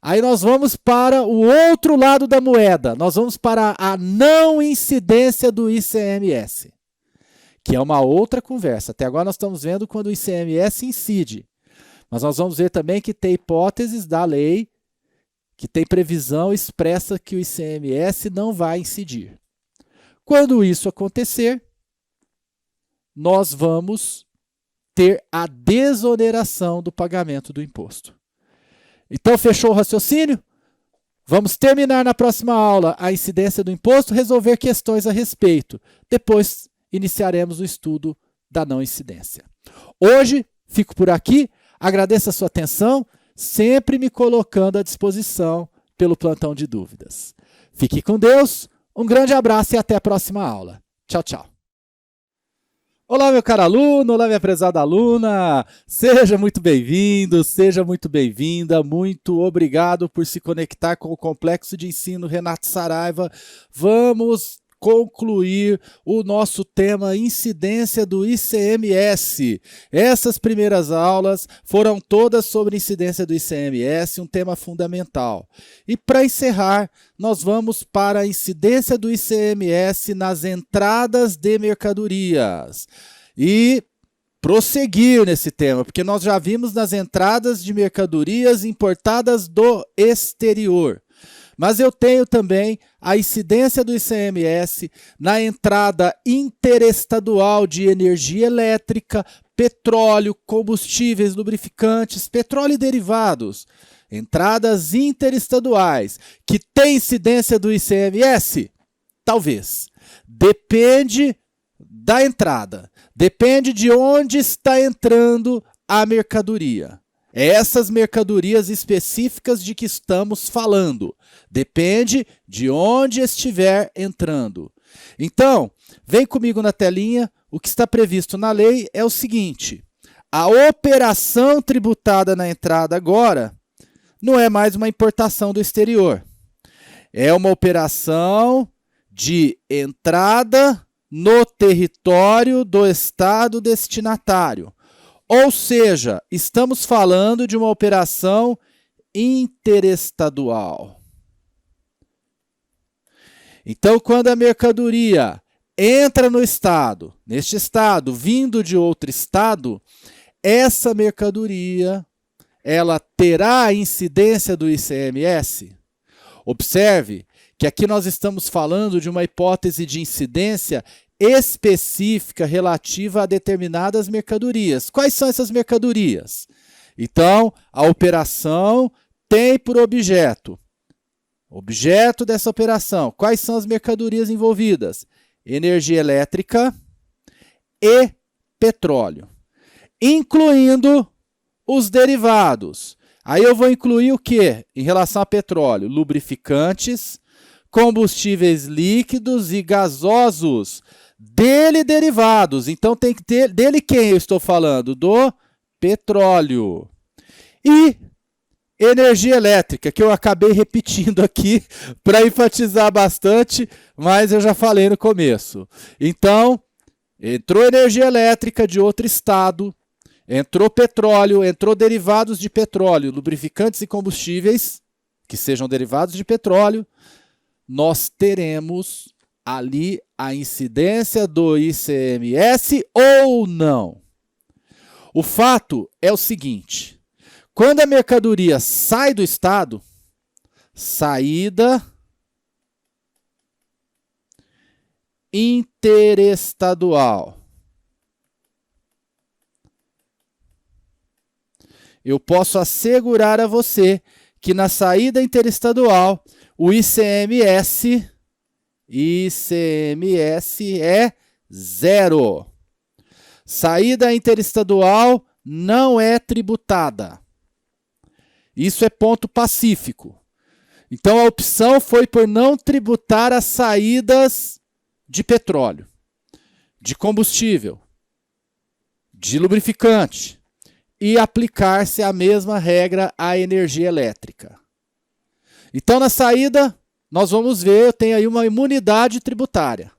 aí nós vamos para o outro lado da moeda, nós vamos para a não incidência do ICMS, que é uma outra conversa. Até agora nós estamos vendo quando o ICMS incide, mas nós vamos ver também que tem hipóteses da lei, que tem previsão expressa que o ICMS não vai incidir. Quando isso acontecer, nós vamos ter a desoneração do pagamento do imposto. Então, fechou o raciocínio? Vamos terminar na próxima aula a incidência do imposto, resolver questões a respeito. Depois iniciaremos o estudo da não incidência. Hoje fico por aqui, agradeço a sua atenção, sempre me colocando à disposição pelo plantão de dúvidas. Fique com Deus, um grande abraço e até a próxima aula. Tchau, tchau. Olá, meu caro aluno, olá, minha prezada aluna, seja muito bem-vindo, seja muito bem-vinda, muito obrigado por se conectar com o Complexo de Ensino Renato Saraiva. Vamos concluir o nosso tema incidência do ICMS. Essas primeiras aulas foram todas sobre incidência do ICMS, um tema fundamental. E para encerrar, nós vamos para a incidência do ICMS nas entradas de mercadorias. E prosseguir nesse tema, porque nós já vimos nas entradas de mercadorias importadas do exterior. Mas eu tenho também a incidência do ICMS na entrada interestadual de energia elétrica, petróleo, combustíveis, lubrificantes, petróleo e derivados. Entradas interestaduais que tem incidência do ICMS? Talvez. Depende da entrada. Depende de onde está entrando a mercadoria. Essas mercadorias específicas de que estamos falando. Depende de onde estiver entrando. Então, vem comigo na telinha. O que está previsto na lei é o seguinte. A operação tributada na entrada agora não é mais uma importação do exterior. É uma operação de entrada no território do estado destinatário. Ou seja, estamos falando de uma operação interestadual. Então, quando a mercadoria entra no estado, neste estado, vindo de outro estado, essa mercadoria, ela terá a incidência do ICMS? Observe que aqui nós estamos falando de uma hipótese de incidência específica relativa a determinadas mercadorias. Quais são essas mercadorias? Então, a operação tem por objeto dessa operação. Quais são as mercadorias envolvidas? Energia elétrica e petróleo, incluindo os derivados. Aí eu vou incluir o quê? Em relação a petróleo, lubrificantes, combustíveis líquidos e gasosos, dele derivados. Então tem que ter, dele quem eu estou falando? Do petróleo. E energia elétrica, que eu acabei repetindo aqui para enfatizar bastante, mas eu já falei no começo. Então, entrou energia elétrica de outro estado, entrou petróleo, entrou derivados de petróleo, lubrificantes e combustíveis, que sejam derivados de petróleo, nós teremos ali a incidência do ICMS ou não. O fato é o seguinte, quando a mercadoria sai do estado, saída interestadual, eu posso assegurar a você que na saída interestadual, o ICMS é zero. Saída interestadual não é tributada. Isso é ponto pacífico. Então a opção foi por não tributar as saídas de petróleo, de combustível, de lubrificante e aplicar-se a mesma regra à energia elétrica. Então na saída, nós vamos ver, eu tenho aí uma imunidade tributária,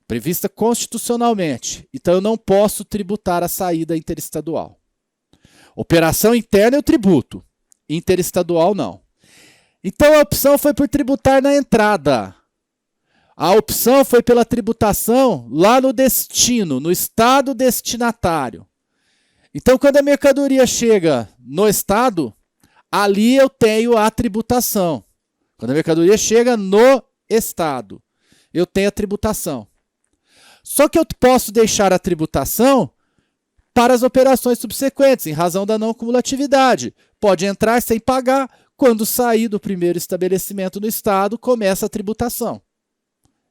prevista constitucionalmente. Então eu não posso tributar a saída interestadual. Operação interna eu tributo, interestadual não. Então a opção foi por tributar na entrada. A opção foi pela tributação lá no destino, no estado destinatário. Então quando a mercadoria chega no estado, ali eu tenho a tributação. Quando a mercadoria chega no estado, eu tenho a tributação. Só que eu posso deixar a tributação para as operações subsequentes, em razão da não cumulatividade. Pode entrar sem pagar, quando sair do primeiro estabelecimento no estado, começa a tributação.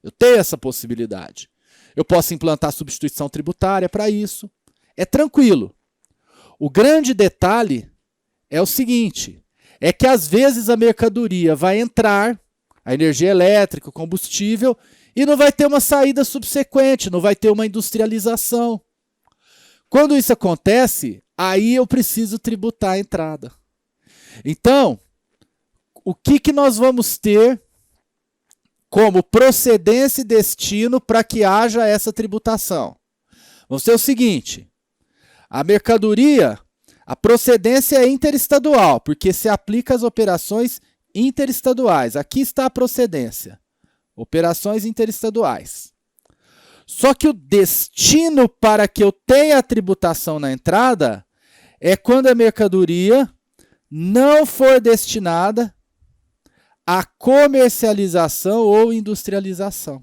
Eu tenho essa possibilidade. Eu posso implantar substituição tributária para isso. É tranquilo. O grande detalhe é o seguinte, é que às vezes a mercadoria vai entrar, a energia elétrica, o combustível, e não vai ter uma saída subsequente, não vai ter uma industrialização. Quando isso acontece, aí eu preciso tributar a entrada. Então, o que nós vamos ter como procedência e destino para que haja essa tributação? Vamos ter o seguinte, a mercadoria, a procedência é interestadual, porque se aplica às operações interestaduais. Aqui está a procedência, operações interestaduais. Só que o destino para que eu tenha a tributação na entrada é quando a mercadoria não for destinada à comercialização ou industrialização.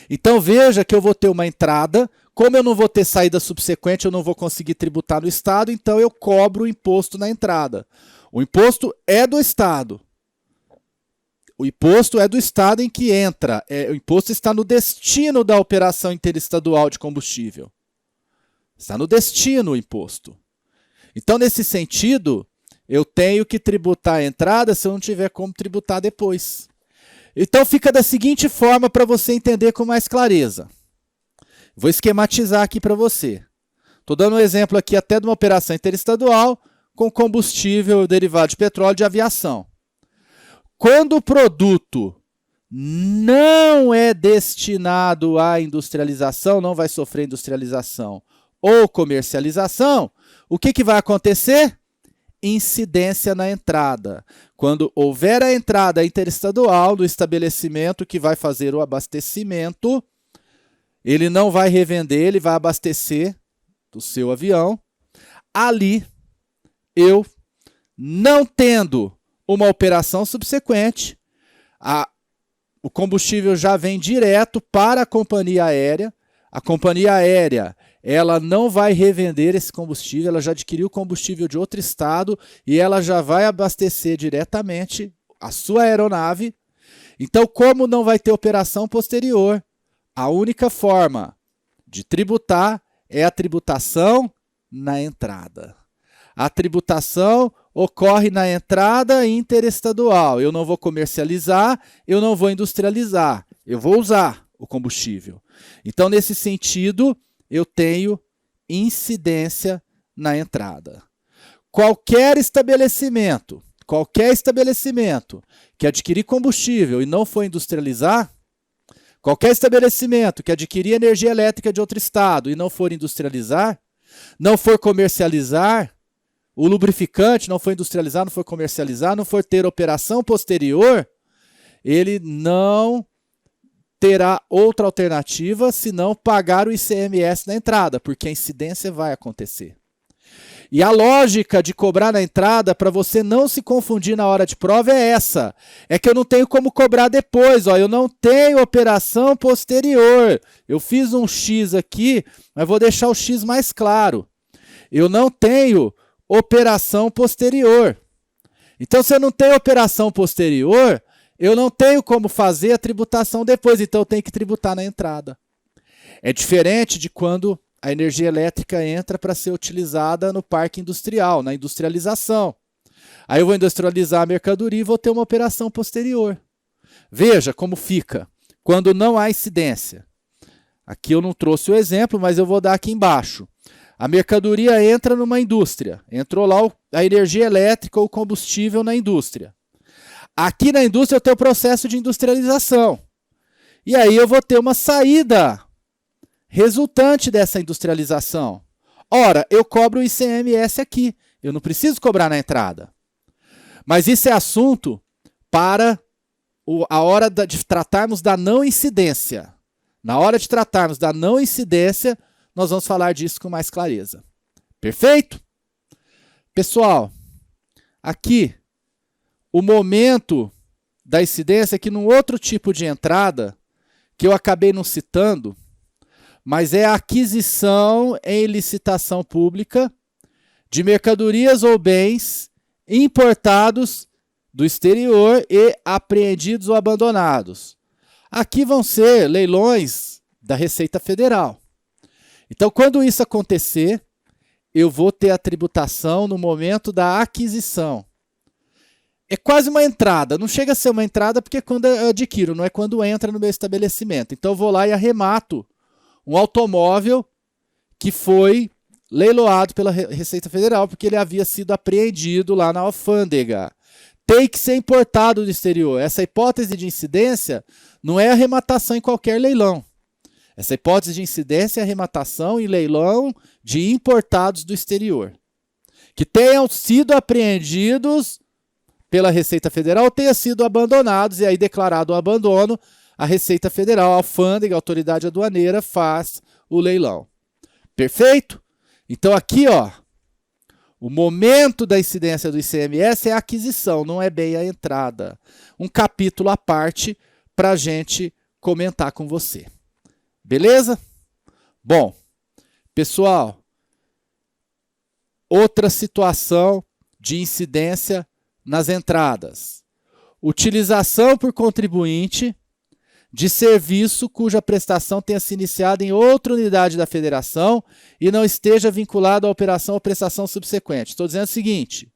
Então veja que eu vou ter uma entrada, como eu não vou ter saída subsequente, eu não vou conseguir tributar no Estado, então eu cobro o imposto na entrada. O imposto é do Estado. O imposto é do Estado em que entra. O imposto está no destino da operação interestadual de combustível. Está no destino o imposto. Então, nesse sentido, eu tenho que tributar a entrada se eu não tiver como tributar depois. Então, fica da seguinte forma para você entender com mais clareza. Vou esquematizar aqui para você. Estou dando um exemplo aqui até de uma operação interestadual com combustível derivado de petróleo de aviação. Quando o produto não é destinado à industrialização, não vai sofrer industrialização ou comercialização, o que vai acontecer? Incidência na entrada. Quando houver a entrada interestadual do estabelecimento que vai fazer o abastecimento, ele não vai revender, ele vai abastecer do seu avião. Ali, eu, não tendo uma operação subsequente, o combustível já vem direto para a companhia aérea. A companhia aérea, ela não vai revender esse combustível, ela já adquiriu combustível de outro estado e ela já vai abastecer diretamente a sua aeronave. Então, como não vai ter operação posterior, a única forma de tributar é a tributação na entrada. A tributação ocorre na entrada interestadual. Eu não vou comercializar, eu não vou industrializar, eu vou usar o combustível. Então, nesse sentido, eu tenho incidência na entrada. Qualquer estabelecimento que adquirir combustível e não for industrializar, qualquer estabelecimento que adquirir energia elétrica de outro estado e não for industrializar, não for comercializar, o lubrificante não for industrializar, não for comercializar, não for ter operação posterior, ele não terá outra alternativa senão pagar o ICMS na entrada, porque a incidência vai acontecer. E a lógica de cobrar na entrada, para você não se confundir na hora de prova, é essa. É que eu não tenho como cobrar depois. Eu não tenho operação posterior. Eu fiz um X aqui, mas vou deixar o X mais claro. Eu não tenho operação posterior. Então, se eu não tenho operação posterior, eu não tenho como fazer a tributação depois. Então, eu tenho que tributar na entrada. É diferente de quando a energia elétrica entra para ser utilizada no parque industrial, na industrialização. Aí eu vou industrializar a mercadoria e vou ter uma operação posterior. Veja como fica quando não há incidência. Aqui eu não trouxe o exemplo, mas eu vou dar aqui embaixo. A mercadoria entra numa indústria. Entrou lá a energia elétrica ou combustível na indústria. Aqui na indústria eu tenho o processo de industrialização. E aí eu vou ter uma saída resultante dessa industrialização. Ora, eu cobro o ICMS aqui. Eu não preciso cobrar na entrada. Mas isso é assunto para a hora de tratarmos da não incidência. Na hora de tratarmos da não incidência, nós vamos falar disso com mais clareza. Perfeito? Pessoal, aqui, o momento da incidência é que num outro tipo de entrada, que eu acabei não citando, mas é a aquisição em licitação pública de mercadorias ou bens importados do exterior e apreendidos ou abandonados. Aqui vão ser leilões da Receita Federal. Então, quando isso acontecer, eu vou ter a tributação no momento da aquisição. É quase uma entrada, não chega a ser uma entrada porque é quando eu adquiro, não é quando entra no meu estabelecimento. Então eu vou lá e arremato um automóvel que foi leiloado pela Receita Federal porque ele havia sido apreendido lá na alfândega. Tem que ser importado do exterior. Essa hipótese de incidência não é arrematação em qualquer leilão. Essa hipótese de incidência é arrematação em leilão de importados do exterior. Que tenham sido apreendidos pela Receita Federal ou tenham sido abandonados, e aí declarado o abandono, a Receita Federal, a alfândega, a autoridade aduaneira, faz o leilão. Perfeito? Então aqui, ó, o momento da incidência do ICMS é a aquisição, não é bem a entrada. Um capítulo à parte para a gente comentar com você. Beleza? Bom, pessoal, outra situação de incidência nas entradas. Utilização por contribuinte de serviço cuja prestação tenha se iniciado em outra unidade da federação e não esteja vinculado à operação ou prestação subsequente. Estou dizendo o seguinte,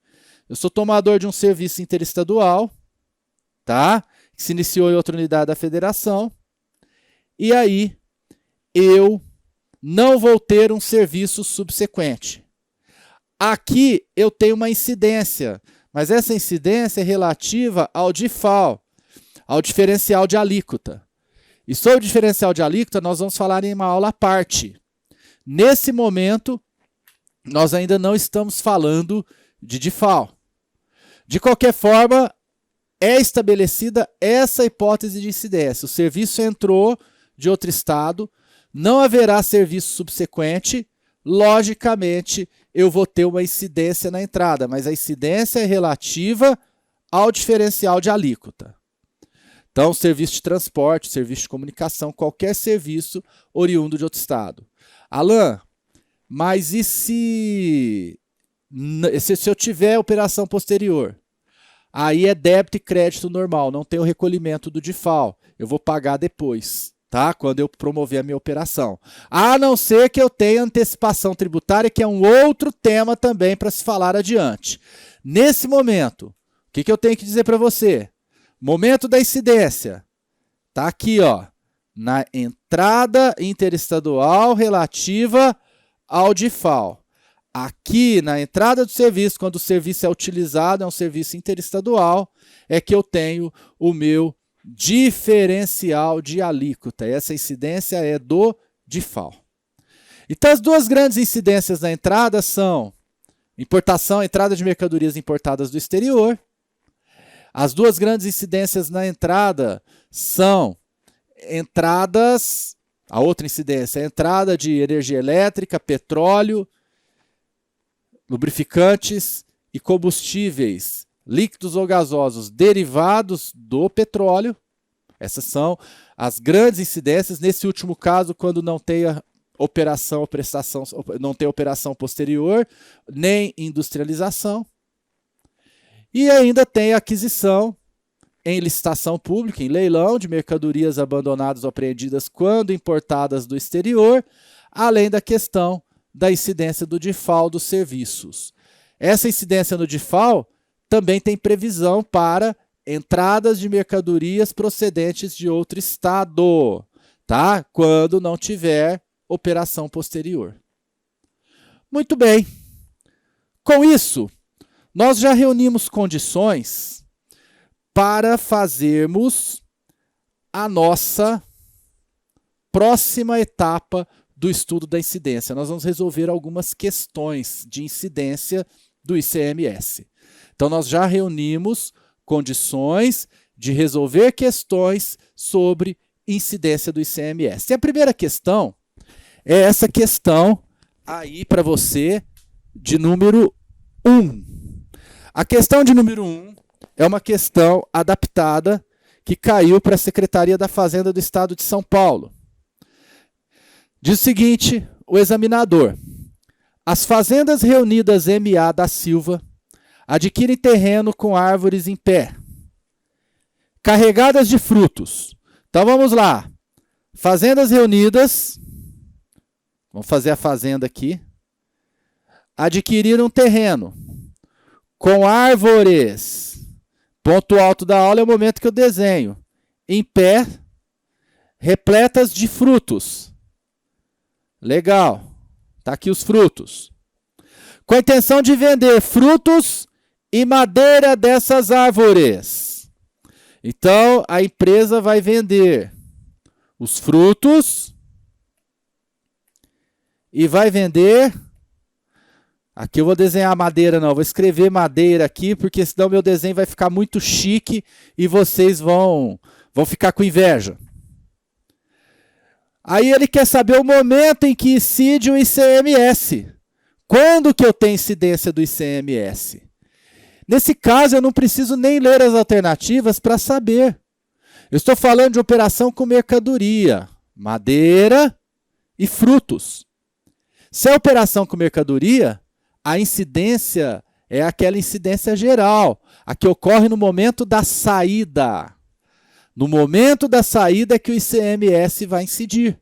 eu sou tomador de um serviço interestadual, tá? Que se iniciou em outra unidade da federação, e aí eu não vou ter um serviço subsequente. Aqui eu tenho uma incidência, mas essa incidência é relativa ao DIFAL, ao diferencial de alíquota. E sobre o diferencial de alíquota nós vamos falar em uma aula à parte. Nesse momento, nós ainda não estamos falando de DIFAL. De qualquer forma, é estabelecida essa hipótese de incidência. O serviço entrou de outro estado, não haverá serviço subsequente, logicamente eu vou ter uma incidência na entrada, mas a incidência é relativa ao diferencial de alíquota. Então, serviço de transporte, serviço de comunicação, qualquer serviço oriundo de outro estado. Alan, mas e se eu tiver operação posterior? Aí é débito e crédito normal, não tem o recolhimento do DIFAL, eu vou pagar depois. Tá? Quando eu promover a minha operação. A não ser que eu tenha antecipação tributária, que é um outro tema também para se falar adiante. Nesse momento, o que eu tenho que dizer para você? Momento da incidência. Está aqui, ó, na entrada interestadual relativa ao DIFAL. Aqui, na entrada do serviço, quando o serviço é utilizado, é um serviço interestadual, é que eu tenho o meu diferencial de alíquota. Essa incidência é do DIFAL. Então, as duas grandes incidências na entrada são importação, entrada de mercadorias importadas do exterior. As duas grandes incidências na entrada são entradas, a outra incidência é a entrada de energia elétrica, petróleo, lubrificantes e combustíveis líquidos ou gasosos derivados do petróleo. Essas são as grandes incidências. Nesse último caso, quando não tem a operação ou prestação, não tem operação posterior, nem industrialização. E ainda tem a aquisição em licitação pública, em leilão, de mercadorias abandonadas ou apreendidas quando importadas do exterior, além da questão da incidência do DIFAL dos serviços. Essa incidência no DIFAL também tem previsão para entradas de mercadorias procedentes de outro estado, tá? Quando não tiver operação posterior. Muito bem. Com isso, nós já reunimos condições para fazermos a nossa próxima etapa do estudo da incidência. Nós vamos resolver algumas questões de incidência do ICMS. Então, nós já reunimos condições de resolver questões sobre incidência do ICMS. E a primeira questão é essa questão aí para você de número 1. A questão de número 1 é uma questão adaptada que caiu para a Secretaria da Fazenda do Estado de São Paulo. Diz o seguinte, o examinador: as fazendas reunidas MA da Silva adquirem terreno com árvores em pé, carregadas de frutos. Então vamos lá. Fazendas reunidas. Vamos fazer a fazenda aqui. Adquiriram terreno com árvores. Ponto alto da aula é o momento que eu desenho. Em pé, repletas de frutos. Legal. Está aqui os frutos. Com a intenção de vender frutos e madeira dessas árvores. Então, a empresa vai vender os frutos e vai vender... Aqui eu vou desenhar madeira não, vou escrever madeira aqui, porque senão meu desenho vai ficar muito chique e vocês vão ficar com inveja. Aí ele quer saber o momento em que incide o ICMS. Quando que eu tenho incidência do ICMS? Nesse caso, eu não preciso nem ler as alternativas para saber. Eu estou falando de operação com mercadoria, madeira e frutos. Se é operação com mercadoria, a incidência é aquela incidência geral, a que ocorre no momento da saída. No momento da saída é que o ICMS vai incidir.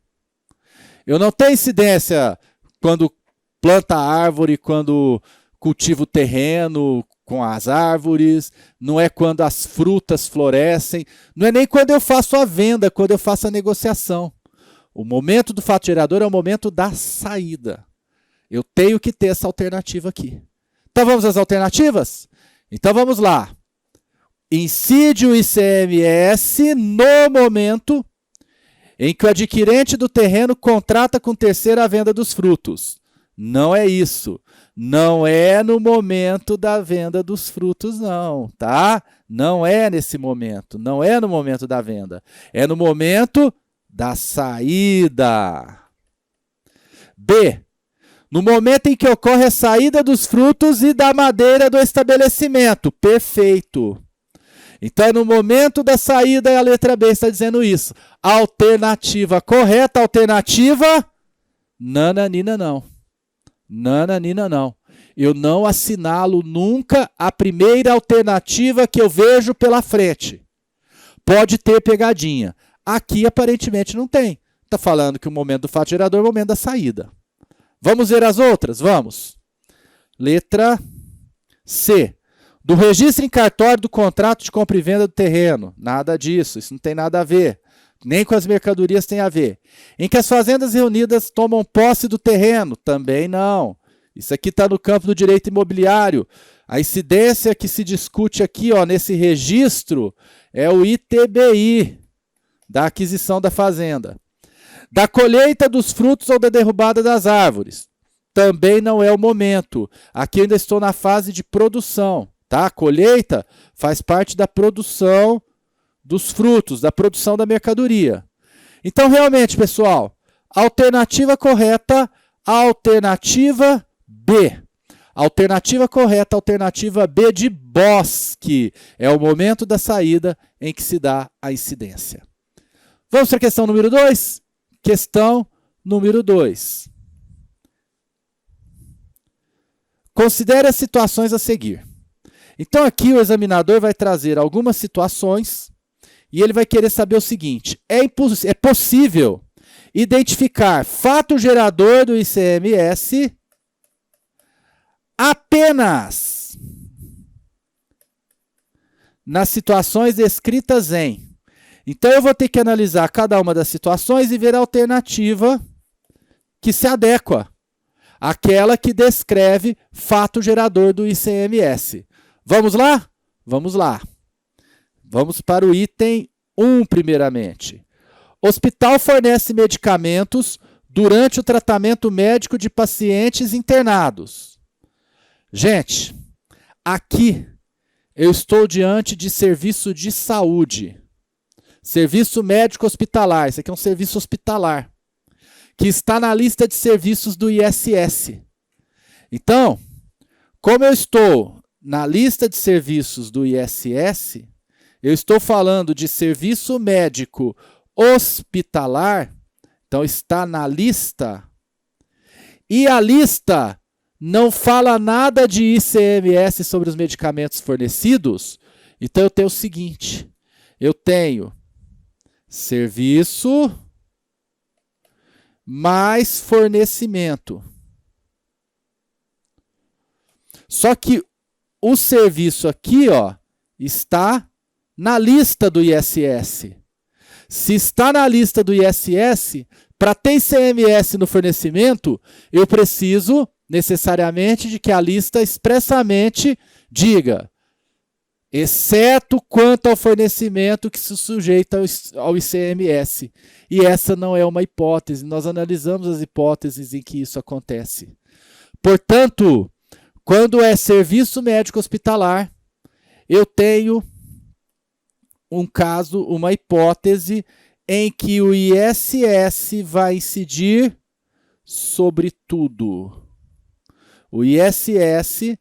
Eu não tenho incidência quando planta árvore, quando cultiva o terreno com as árvores, não é quando as frutas florescem, não é nem quando eu faço a venda, quando eu faço a negociação. O momento do fato gerador é o momento da saída. Eu tenho que ter essa alternativa aqui. Então vamos às alternativas? Então vamos lá. Incide o ICMS no momento em que o adquirente do terreno contrata com terceiro a venda dos frutos. Não é isso. Não é no momento da venda dos frutos, não, tá? Não é nesse momento. Não é no momento da venda. É no momento da saída. B. No momento em que ocorre a saída dos frutos e da madeira do estabelecimento. Perfeito. Então, é no momento da saída, a letra B está dizendo isso. Alternativa correta, alternativa, nananina não. Nananina não. Eu não assinalo nunca a primeira alternativa que eu vejo pela frente. Pode ter pegadinha. Aqui, aparentemente, não tem. Está falando que o momento do fato gerador é o momento da saída. Vamos ver as outras? Vamos. Letra C. Do registro em cartório do contrato de compra e venda do terreno. Nada disso, isso não tem nada a ver. Nem com as mercadorias tem a ver. Em que as fazendas reunidas tomam posse do terreno. Também não. Isso aqui está no campo do direito imobiliário. A incidência que se discute aqui, ó, nesse registro, é o ITBI, da aquisição da fazenda. Da colheita dos frutos ou da derrubada das árvores. Também não é o momento. Aqui eu ainda estou na fase de produção. Tá? A colheita faz parte da produção dos frutos, da produção da mercadoria. Então, realmente, pessoal, alternativa correta, alternativa B. Alternativa correta, alternativa B de bosque. É o momento da saída em que se dá a incidência. Vamos para a questão número 2? Questão número 2. Considere as situações a seguir. Então aqui o examinador vai trazer algumas situações e ele vai querer saber o seguinte: é possível identificar fato gerador do ICMS apenas nas situações descritas em... Então, eu vou ter que analisar cada uma das situações e ver a alternativa que se adequa àquela que descreve fato gerador do ICMS. Vamos lá? Vamos lá. Vamos para o item 1, primeiramente. Hospital fornece medicamentos durante o tratamento médico de pacientes internados. Gente, aqui eu estou diante de serviço de saúde. Serviço médico hospitalar, isso aqui é um serviço hospitalar, que está na lista de serviços do ISS. Então, como eu estou na lista de serviços do ISS, eu estou falando de serviço médico hospitalar, então está na lista, e a lista não fala nada de ICMS sobre os medicamentos fornecidos, então eu tenho o seguinte, eu tenho serviço mais fornecimento. Só que o serviço aqui, ó, está na lista do ISS. Se está na lista do ISS, para ter ICMS no fornecimento, eu preciso necessariamente de que a lista expressamente diga, exceto quanto ao fornecimento que se sujeita ao ICMS. E essa não é uma hipótese, nós analisamos as hipóteses em que isso acontece. Portanto, quando é serviço médico hospitalar, eu tenho um caso, uma hipótese em que o ISS vai incidir sobre tudo. O ISS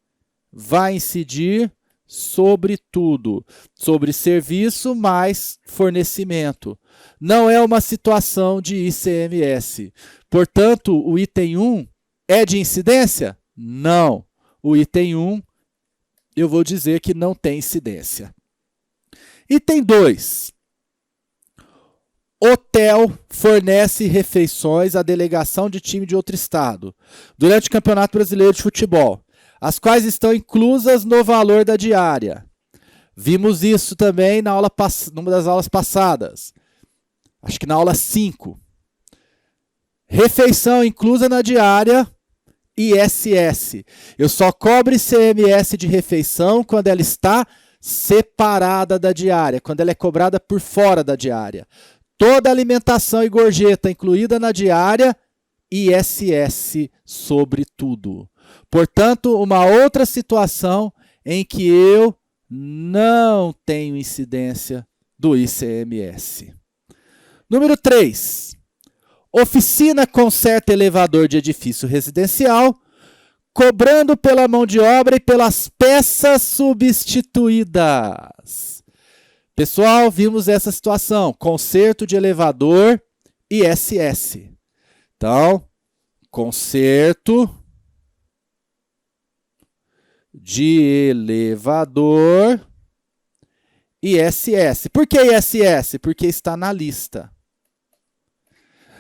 vai incidir sobre tudo, sobre serviço mais fornecimento. Não é uma situação de ICMS. Portanto, o item 1 é de incidência? Não. O item 1, eu vou dizer que não tem incidência. Item 2. Hotel fornece refeições à delegação de time de outro estado durante o Campeonato Brasileiro de Futebol, as quais estão inclusas no valor da diária. Vimos isso também numa das aulas passadas, acho que na aula 5. Refeição inclusa na diária, ISS. Eu só cobro ICMS de refeição quando ela está separada da diária, quando ela é cobrada por fora da diária. Toda alimentação e gorjeta incluída na diária, ISS sobre tudo. Portanto, uma outra situação em que eu não tenho incidência do ICMS. Número 3. Oficina conserta elevador de edifício residencial, cobrando pela mão de obra e pelas peças substituídas. Pessoal, vimos essa situação, conserto de elevador ISS. Então, conserto de elevador ISS. Por que ISS? Porque está na lista.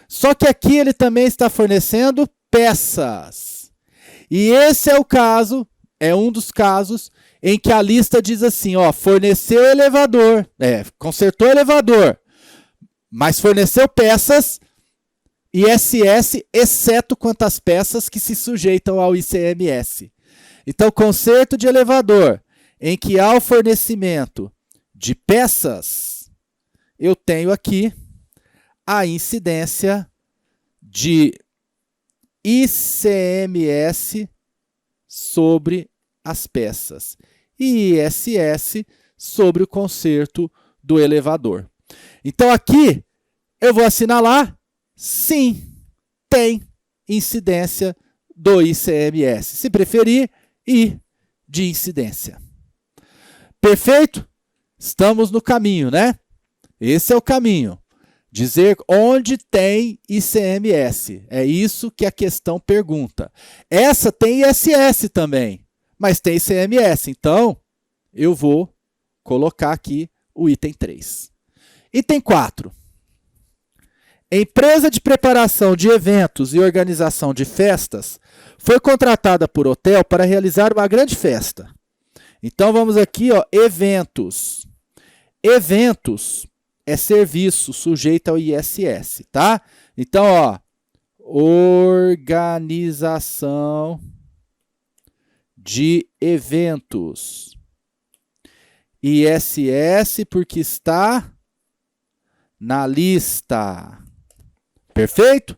Só que aqui ele também está fornecendo peças. E esse é o caso, é um dos casos em que a lista diz assim, ó, forneceu elevador, consertou elevador, mas forneceu peças ISS, exceto quantas peças que se sujeitam ao ICMS. Então, conserto de elevador, em que há o fornecimento de peças, eu tenho aqui a incidência de ICMS sobre as peças e ISS sobre o conserto do elevador. Então aqui eu vou assinalar, sim, tem incidência do ICMS. Se preferir, I de incidência. Perfeito? Estamos no caminho, né? Esse é o caminho. Dizer onde tem ICMS. É isso que a questão pergunta. Essa tem ISS também, mas tem ICMS. Então, eu vou colocar aqui o item 3. Item 4. Empresa de preparação de eventos e organização de festas foi contratada por hotel para realizar uma grande festa. Então, vamos aqui, ó, eventos. Eventos é serviço sujeito ao ISS, tá? Então, ó, organização de eventos. ISS porque está na lista. Perfeito?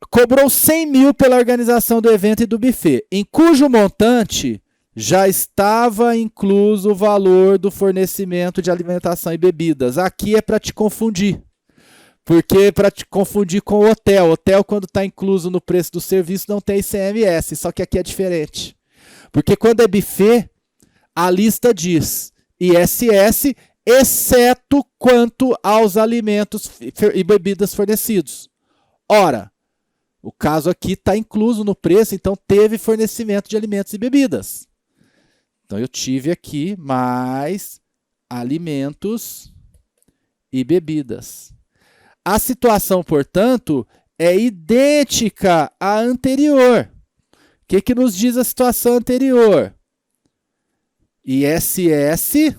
Cobrou 100 mil pela organização do evento e do buffet, em cujo montante já estava incluso o valor do fornecimento de alimentação e bebidas. Aqui é para te confundir. Porque para te confundir com o hotel. O hotel, quando está incluso no preço do serviço, não tem ICMS. Só que aqui é diferente. Porque quando é buffet, a lista diz ISS, exceto quanto aos alimentos e bebidas fornecidos. Ora, O caso aqui está incluso no preço, então teve fornecimento de alimentos e bebidas. Então eu tive aqui mais alimentos e bebidas. A situação, portanto, é idêntica à anterior. O que nos diz a situação anterior? ISS,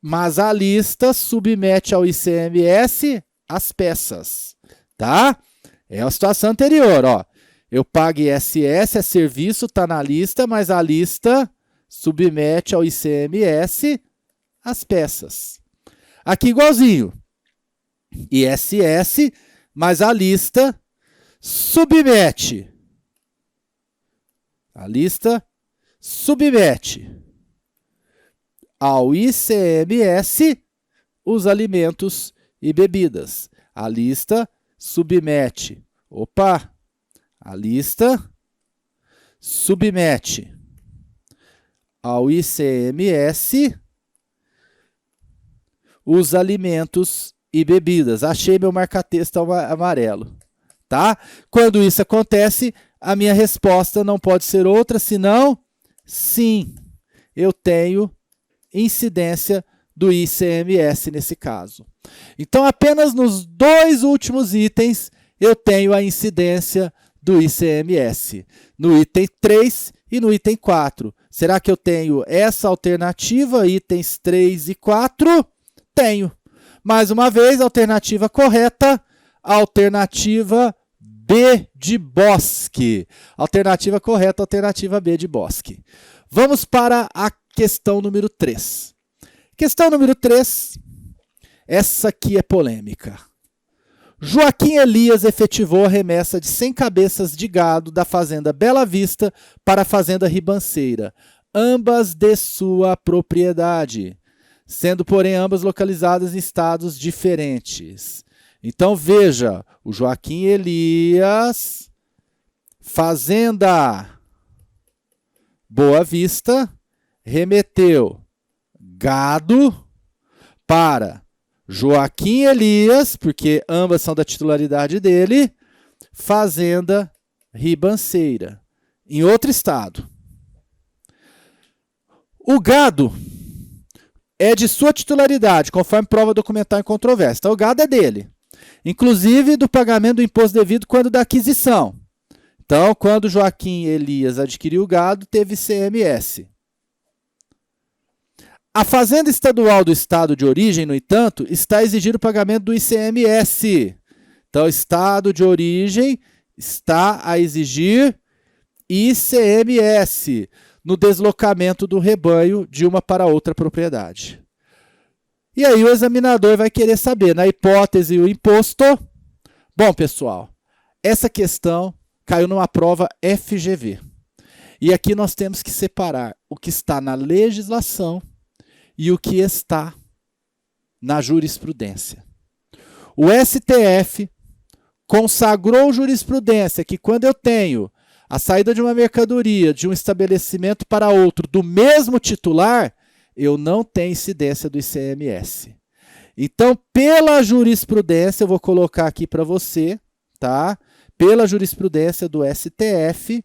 mas a lista submete ao ICMS as peças. Tá? É a situação anterior, ó. Eu pago ISS, é serviço, está na lista, mas a lista submete ao ICMS as peças. Aqui igualzinho. ISS, mas a lista submete. A lista submete ao ICMS os alimentos e bebidas. A lista submete, a lista submete ao ICMS os alimentos e bebidas. Achei meu marca-texto amarelo, tá? Quando isso acontece, a minha resposta não pode ser outra senão sim, eu tenho incidência do ICMS nesse caso. Então, apenas nos dois últimos itens eu tenho a incidência do ICMS. No item 3 e no item 4. Será que eu tenho essa alternativa, itens 3 e 4? Tenho. Mais uma vez, alternativa correta, alternativa B de Bosque. Alternativa correta, alternativa B de Bosque. Vamos para a questão número 3. Questão número 3, essa aqui é polêmica. Joaquim Elias efetivou a remessa de 100 cabeças de gado da fazenda Bela Vista para a fazenda Ribanceira, ambas de sua propriedade, sendo, porém, ambas localizadas em estados diferentes. Então, veja, o Joaquim Elias, fazenda Boa Vista, remeteu gado para Joaquim Elias, porque ambas são da titularidade dele, fazenda Ribanceira, em outro estado. O gado é de sua titularidade, conforme prova documental em controvérsia. Então, o gado é dele, inclusive do pagamento do imposto devido quando da aquisição. Então, quando Joaquim Elias adquiriu o gado, teve ICMS. A fazenda estadual do estado de origem, no entanto, está a exigir o pagamento do ICMS. Então, o estado de origem está a exigir ICMS no deslocamento do rebanho de uma para outra propriedade. E aí o examinador vai querer saber, na hipótese o imposto. Bom, pessoal, essa questão caiu numa prova FGV. E aqui nós temos que separar o que está na legislação e o que está na jurisprudência. O STF consagrou jurisprudência que quando eu tenho a saída de uma mercadoria de um estabelecimento para outro do mesmo titular, eu não tenho incidência do ICMS. Então, pela jurisprudência, eu vou colocar aqui para você, tá? Pela jurisprudência do STF,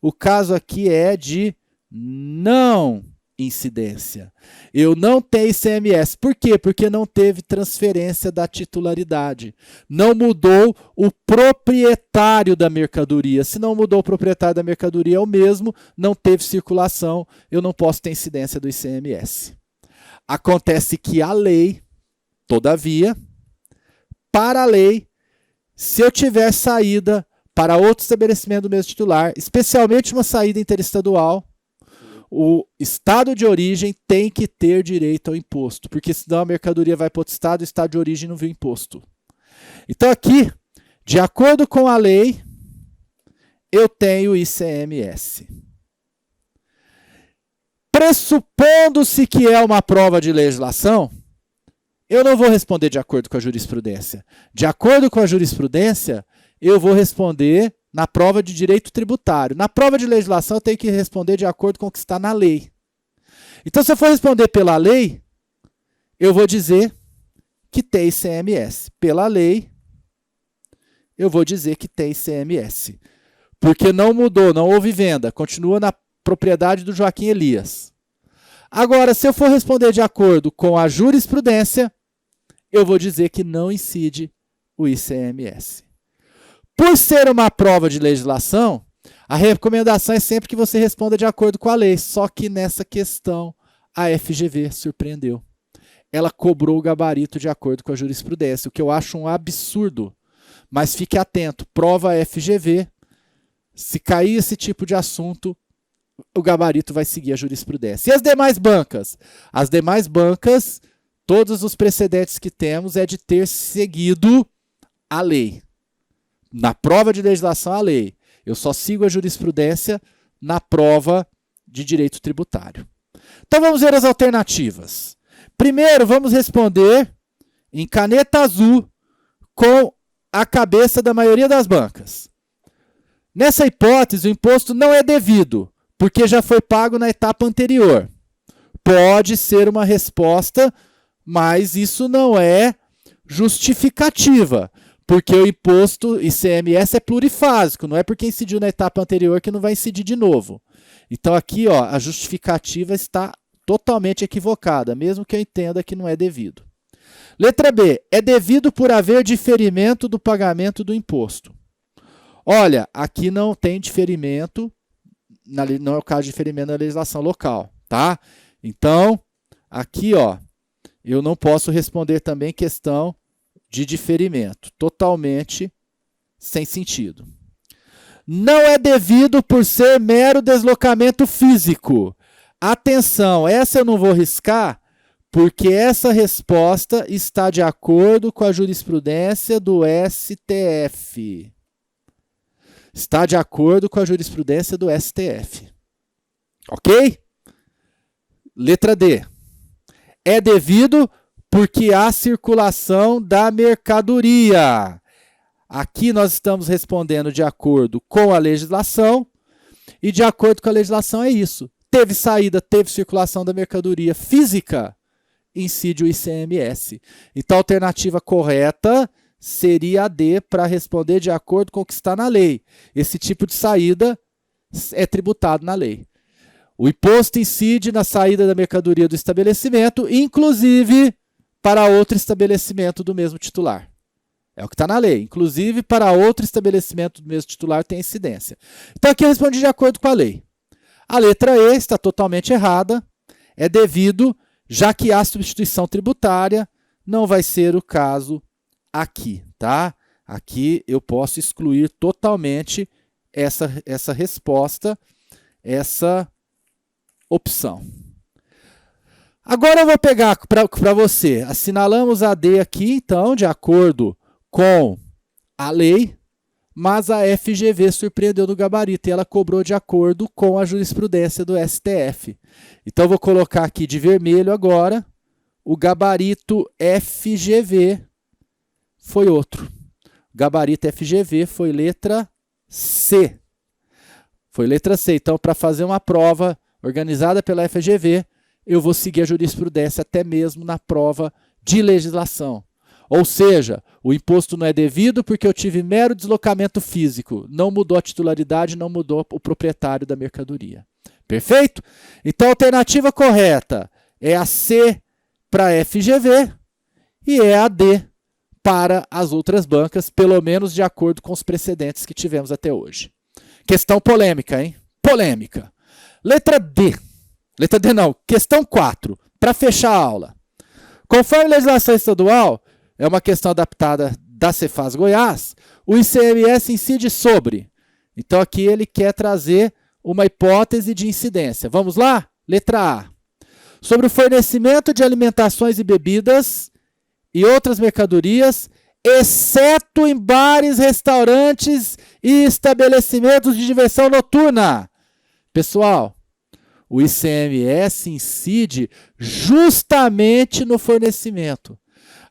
o caso aqui é de não incidência. Eu não tenho ICMS. Por quê? Porque não teve transferência da titularidade. Não mudou o proprietário da mercadoria. Se não mudou o proprietário da mercadoria, é o mesmo, não teve circulação, eu não posso ter incidência do ICMS. Acontece que a lei, todavia, para a lei, se eu tiver saída para outro estabelecimento do mesmo titular, especialmente uma saída interestadual, o estado de origem tem que ter direito ao imposto, porque senão a mercadoria vai para outro estado, o estado de origem não viu imposto. Então aqui, de acordo com a lei, eu tenho ICMS. Pressupondo-se que é uma prova de legislação, eu não vou responder de acordo com a jurisprudência. De acordo com a jurisprudência, eu vou responder na prova de direito tributário. Na prova de legislação, eu tenho que responder de acordo com o que está na lei. Então, se eu for responder pela lei, eu vou dizer que tem ICMS. Pela lei, eu vou dizer que tem ICMS. Porque não mudou, não houve venda, continua na propriedade do Joaquim Elias. Agora, se eu for responder de acordo com a jurisprudência, eu vou dizer que não incide o ICMS. Por ser uma prova de legislação, a recomendação é sempre que você responda de acordo com a lei, só que nessa questão a FGV surpreendeu. Ela cobrou o gabarito de acordo com a jurisprudência, o que eu acho um absurdo. Mas fique atento, prova FGV, se cair esse tipo de assunto, o gabarito vai seguir a jurisprudência. E as demais bancas? As demais bancas, todos os precedentes que temos é de ter seguido a lei. Na prova de legislação, a lei. Eu só sigo a jurisprudência na prova de direito tributário. Então vamos ver as alternativas. Primeiro, vamos responder em caneta azul com a cabeça da maioria das bancas. Nessa hipótese, o imposto não é devido, porque já foi pago na etapa anterior. Pode ser uma resposta, mas isso não é justificativa, porque o imposto ICMS é plurifásico, não é porque incidiu na etapa anterior que não vai incidir de novo. Então aqui, ó, a justificativa está totalmente equivocada, mesmo que eu entenda que não é devido. Letra B, é devido por haver diferimento do pagamento do imposto. Olha, aqui não tem diferimento, não é o caso de diferimento na legislação local, tá? Então, aqui, ó, eu não posso responder também questão de diferimento, totalmente sem sentido. Não é devido por ser mero deslocamento físico. Atenção, essa eu não vou riscar, porque essa resposta está de acordo com a jurisprudência do STF. Está de acordo com a jurisprudência do STF. Ok? Letra D. É devido porque há circulação da mercadoria. Aqui nós estamos respondendo de acordo com a legislação, e de acordo com a legislação é isso. Teve saída, teve circulação da mercadoria física, incide o ICMS. Então a alternativa correta seria a D, para responder de acordo com o que está na lei. Esse tipo de saída é tributado na lei. O imposto incide na saída da mercadoria do estabelecimento, inclusive para outro estabelecimento do mesmo titular. É o que está na lei. Inclusive para outro estabelecimento do mesmo titular tem incidência. Então aqui eu respondi de acordo com a lei. A letra E está totalmente errada. É devido, já que há substituição tributária, não vai ser o caso aqui, tá? Aqui eu posso excluir totalmente essa resposta, essa opção. Agora eu vou pegar para você, assinalamos a D aqui, então, de acordo com a lei, mas a FGV surpreendeu no gabarito e ela cobrou de acordo com a jurisprudência do STF. Então eu vou colocar aqui de vermelho agora, o gabarito FGV foi outro. O gabarito FGV foi letra C. Foi letra C. Então, para fazer uma prova organizada pela FGV, eu vou seguir a jurisprudência até mesmo na prova de legislação. Ou seja, o imposto não é devido porque eu tive mero deslocamento físico. Não mudou a titularidade, não mudou o proprietário da mercadoria. Perfeito? Então, a alternativa correta é a C para a FGV e é a D para as outras bancas, pelo menos de acordo com os precedentes que tivemos até hoje. Questão polêmica, hein? Polêmica. Letra D. Letra D não. Questão 4. Para fechar a aula. Conforme a legislação estadual, é uma questão adaptada da Cefaz Goiás, o ICMS incide sobre. Então aqui ele quer trazer uma hipótese de incidência. Vamos lá? Letra A. Sobre o fornecimento de alimentações e bebidas e outras mercadorias, exceto em bares, restaurantes e estabelecimentos de diversão noturna. Pessoal, o ICMS incide justamente no fornecimento.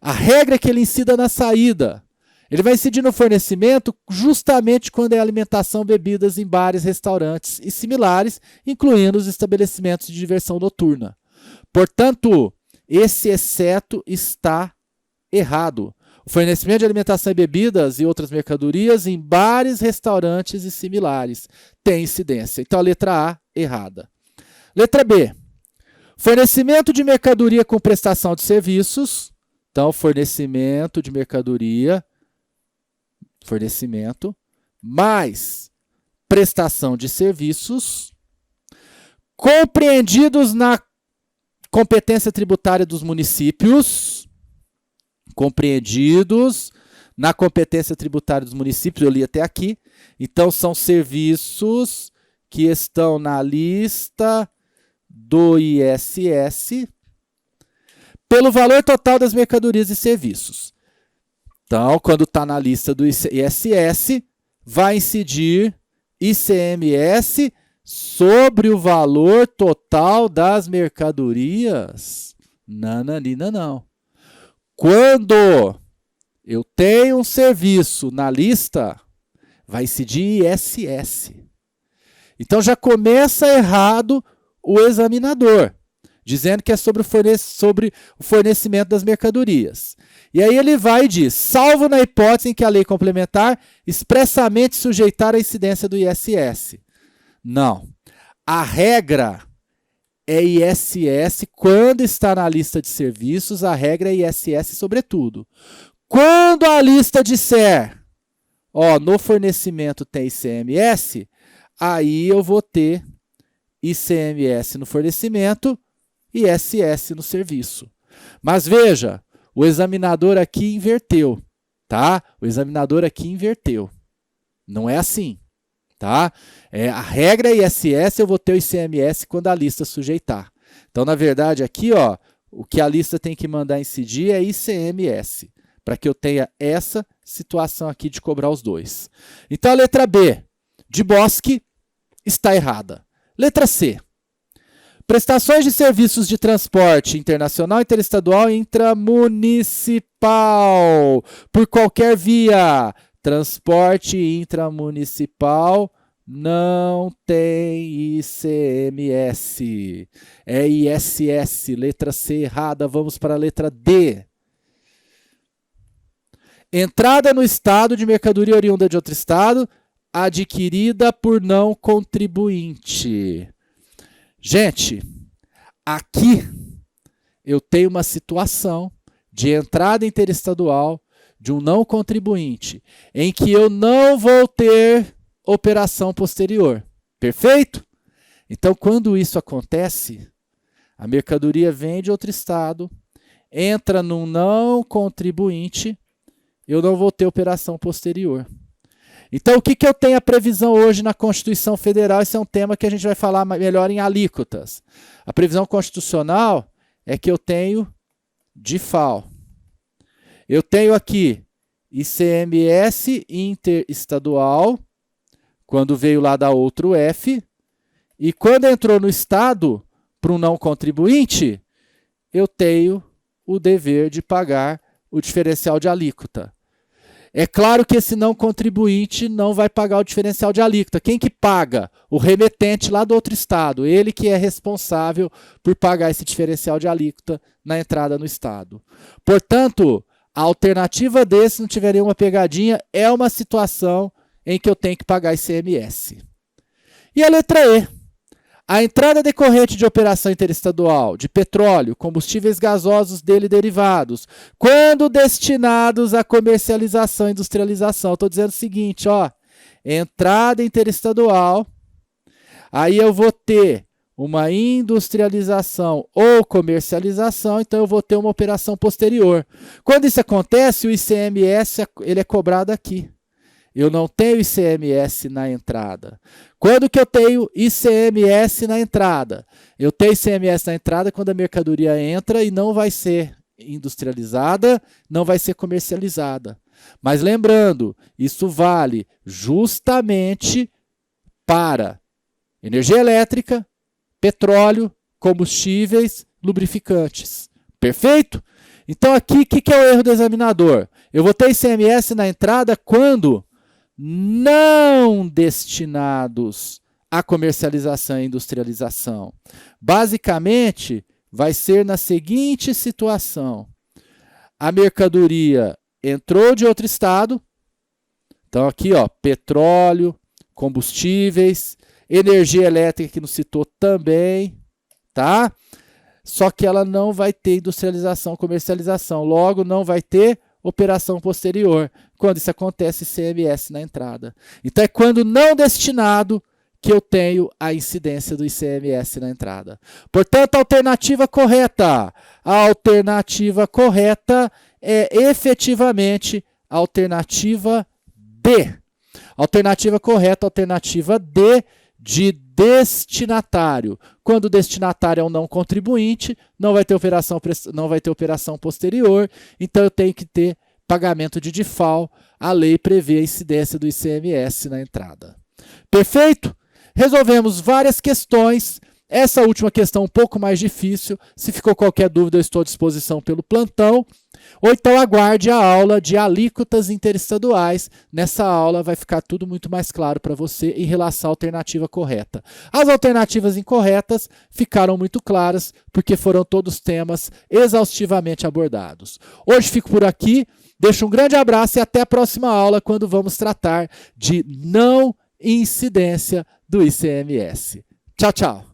A regra é que ele incida na saída. Ele vai incidir no fornecimento justamente quando é alimentação, bebidas em bares, restaurantes e similares, incluindo os estabelecimentos de diversão noturna. Portanto, esse exceto está errado, O fornecimento de alimentação e bebidas e outras mercadorias em bares, restaurantes e similares tem incidência. Então, a letra A, errada. Letra B. Fornecimento de mercadoria com prestação de serviços. Então, fornecimento de mercadoria, fornecimento, mais prestação de serviços, compreendidos na competência tributária dos municípios, compreendidos na competência tributária dos municípios, eu li até aqui. Então, são serviços que estão na lista do ISS pelo valor total das mercadorias e serviços. Então, quando está na lista do ISS, vai incidir ICMS sobre o valor total das mercadorias? Nananina, não. Quando eu tenho um serviço na lista, vai incidir ISS. Então, já começa errado o examinador, dizendo que é sobre o fornecimento das mercadorias. E aí ele vai e diz, salvo na hipótese em que a lei complementar expressamente sujeitar a incidência do ISS. Não. A regra é ISS quando está na lista de serviços, a regra é ISS sobretudo. Quando a lista disser, no fornecimento tem ICMS, aí eu vou ter ICMS no fornecimento e ISS no serviço. Mas veja, o examinador aqui inverteu, tá? O examinador aqui inverteu. Não é assim, tá? A regra é ISS, eu vou ter o ICMS quando a lista sujeitar. Então, na verdade, aqui, o que a lista tem que mandar incidir é ICMS, para que eu tenha essa situação aqui de cobrar os dois. Então, a letra B, de Bosque, está errada. Letra C. Prestações de serviços de transporte internacional, interestadual e intramunicipal. Por qualquer via. Transporte intramunicipal não tem ICMS. É ISS. Letra C errada. Vamos para a letra D. Entrada no estado de mercadoria oriunda de outro estado, adquirida por não contribuinte. Gente, aqui eu tenho uma situação de entrada interestadual de um não contribuinte, em que eu não vou ter operação posterior. Perfeito? Então, quando isso acontece, a mercadoria vem de outro estado, entra num não contribuinte, eu não vou ter operação posterior. Então, o que eu tenho a previsão hoje na Constituição Federal? Esse é um tema que a gente vai falar melhor em alíquotas. A previsão constitucional é que eu tenho DIFAL. Eu tenho aqui ICMS interestadual, quando veio lá da outro F, e quando entrou no Estado, para um não contribuinte, eu tenho o dever de pagar o diferencial de alíquota. É claro que esse não contribuinte não vai pagar o diferencial de alíquota. Quem que paga? O remetente lá do outro estado. Ele que é responsável por pagar esse diferencial de alíquota na entrada no estado. Portanto, a alternativa desse, se não tiver nenhuma pegadinha, é uma situação em que eu tenho que pagar ICMS. E a letra E. A entrada decorrente de operação interestadual de petróleo, combustíveis gasosos dele e derivados, quando destinados à comercialização e industrialização. Estou dizendo o seguinte, entrada interestadual, aí eu vou ter uma industrialização ou comercialização, então eu vou ter uma operação posterior. Quando isso acontece, o ICMS ele é cobrado aqui. Eu não tenho ICMS na entrada. Quando que eu tenho ICMS na entrada? Eu tenho ICMS na entrada quando a mercadoria entra e não vai ser industrializada, não vai ser comercializada. Mas lembrando, isso vale justamente para energia elétrica, petróleo, combustíveis, lubrificantes. Perfeito? Então aqui, o que é o erro do examinador? Eu vou ter ICMS na entrada quando não destinados à comercialização e industrialização. Basicamente, vai ser na seguinte situação. A mercadoria entrou de outro estado. Então aqui, ó, petróleo, combustíveis, energia elétrica que não citou também, tá? Só que ela não vai ter industrialização, comercialização, logo não vai ter operação posterior. Quando isso acontece, ICMS na entrada. Então é quando não destinado que eu tenho a incidência do ICMS na entrada. Portanto, a alternativa correta. A alternativa correta é efetivamente a alternativa D. Alternativa correta, alternativa D, de destinatário. Quando o destinatário é um não contribuinte, não vai ter operação posterior, então eu tenho que ter pagamento de default. A lei prevê a incidência do ICMS na entrada. Perfeito? Resolvemos várias questões. Essa última questão um pouco mais difícil. Se ficou qualquer dúvida, eu estou à disposição pelo plantão. Ou então aguarde a aula de alíquotas interestaduais. Nessa aula vai ficar tudo muito mais claro para você em relação à alternativa correta. As alternativas incorretas ficaram muito claras porque foram todos temas exaustivamente abordados. Hoje fico por aqui. Deixo um grande abraço e até a próxima aula, quando vamos tratar de não incidência do ICMS. Tchau, tchau.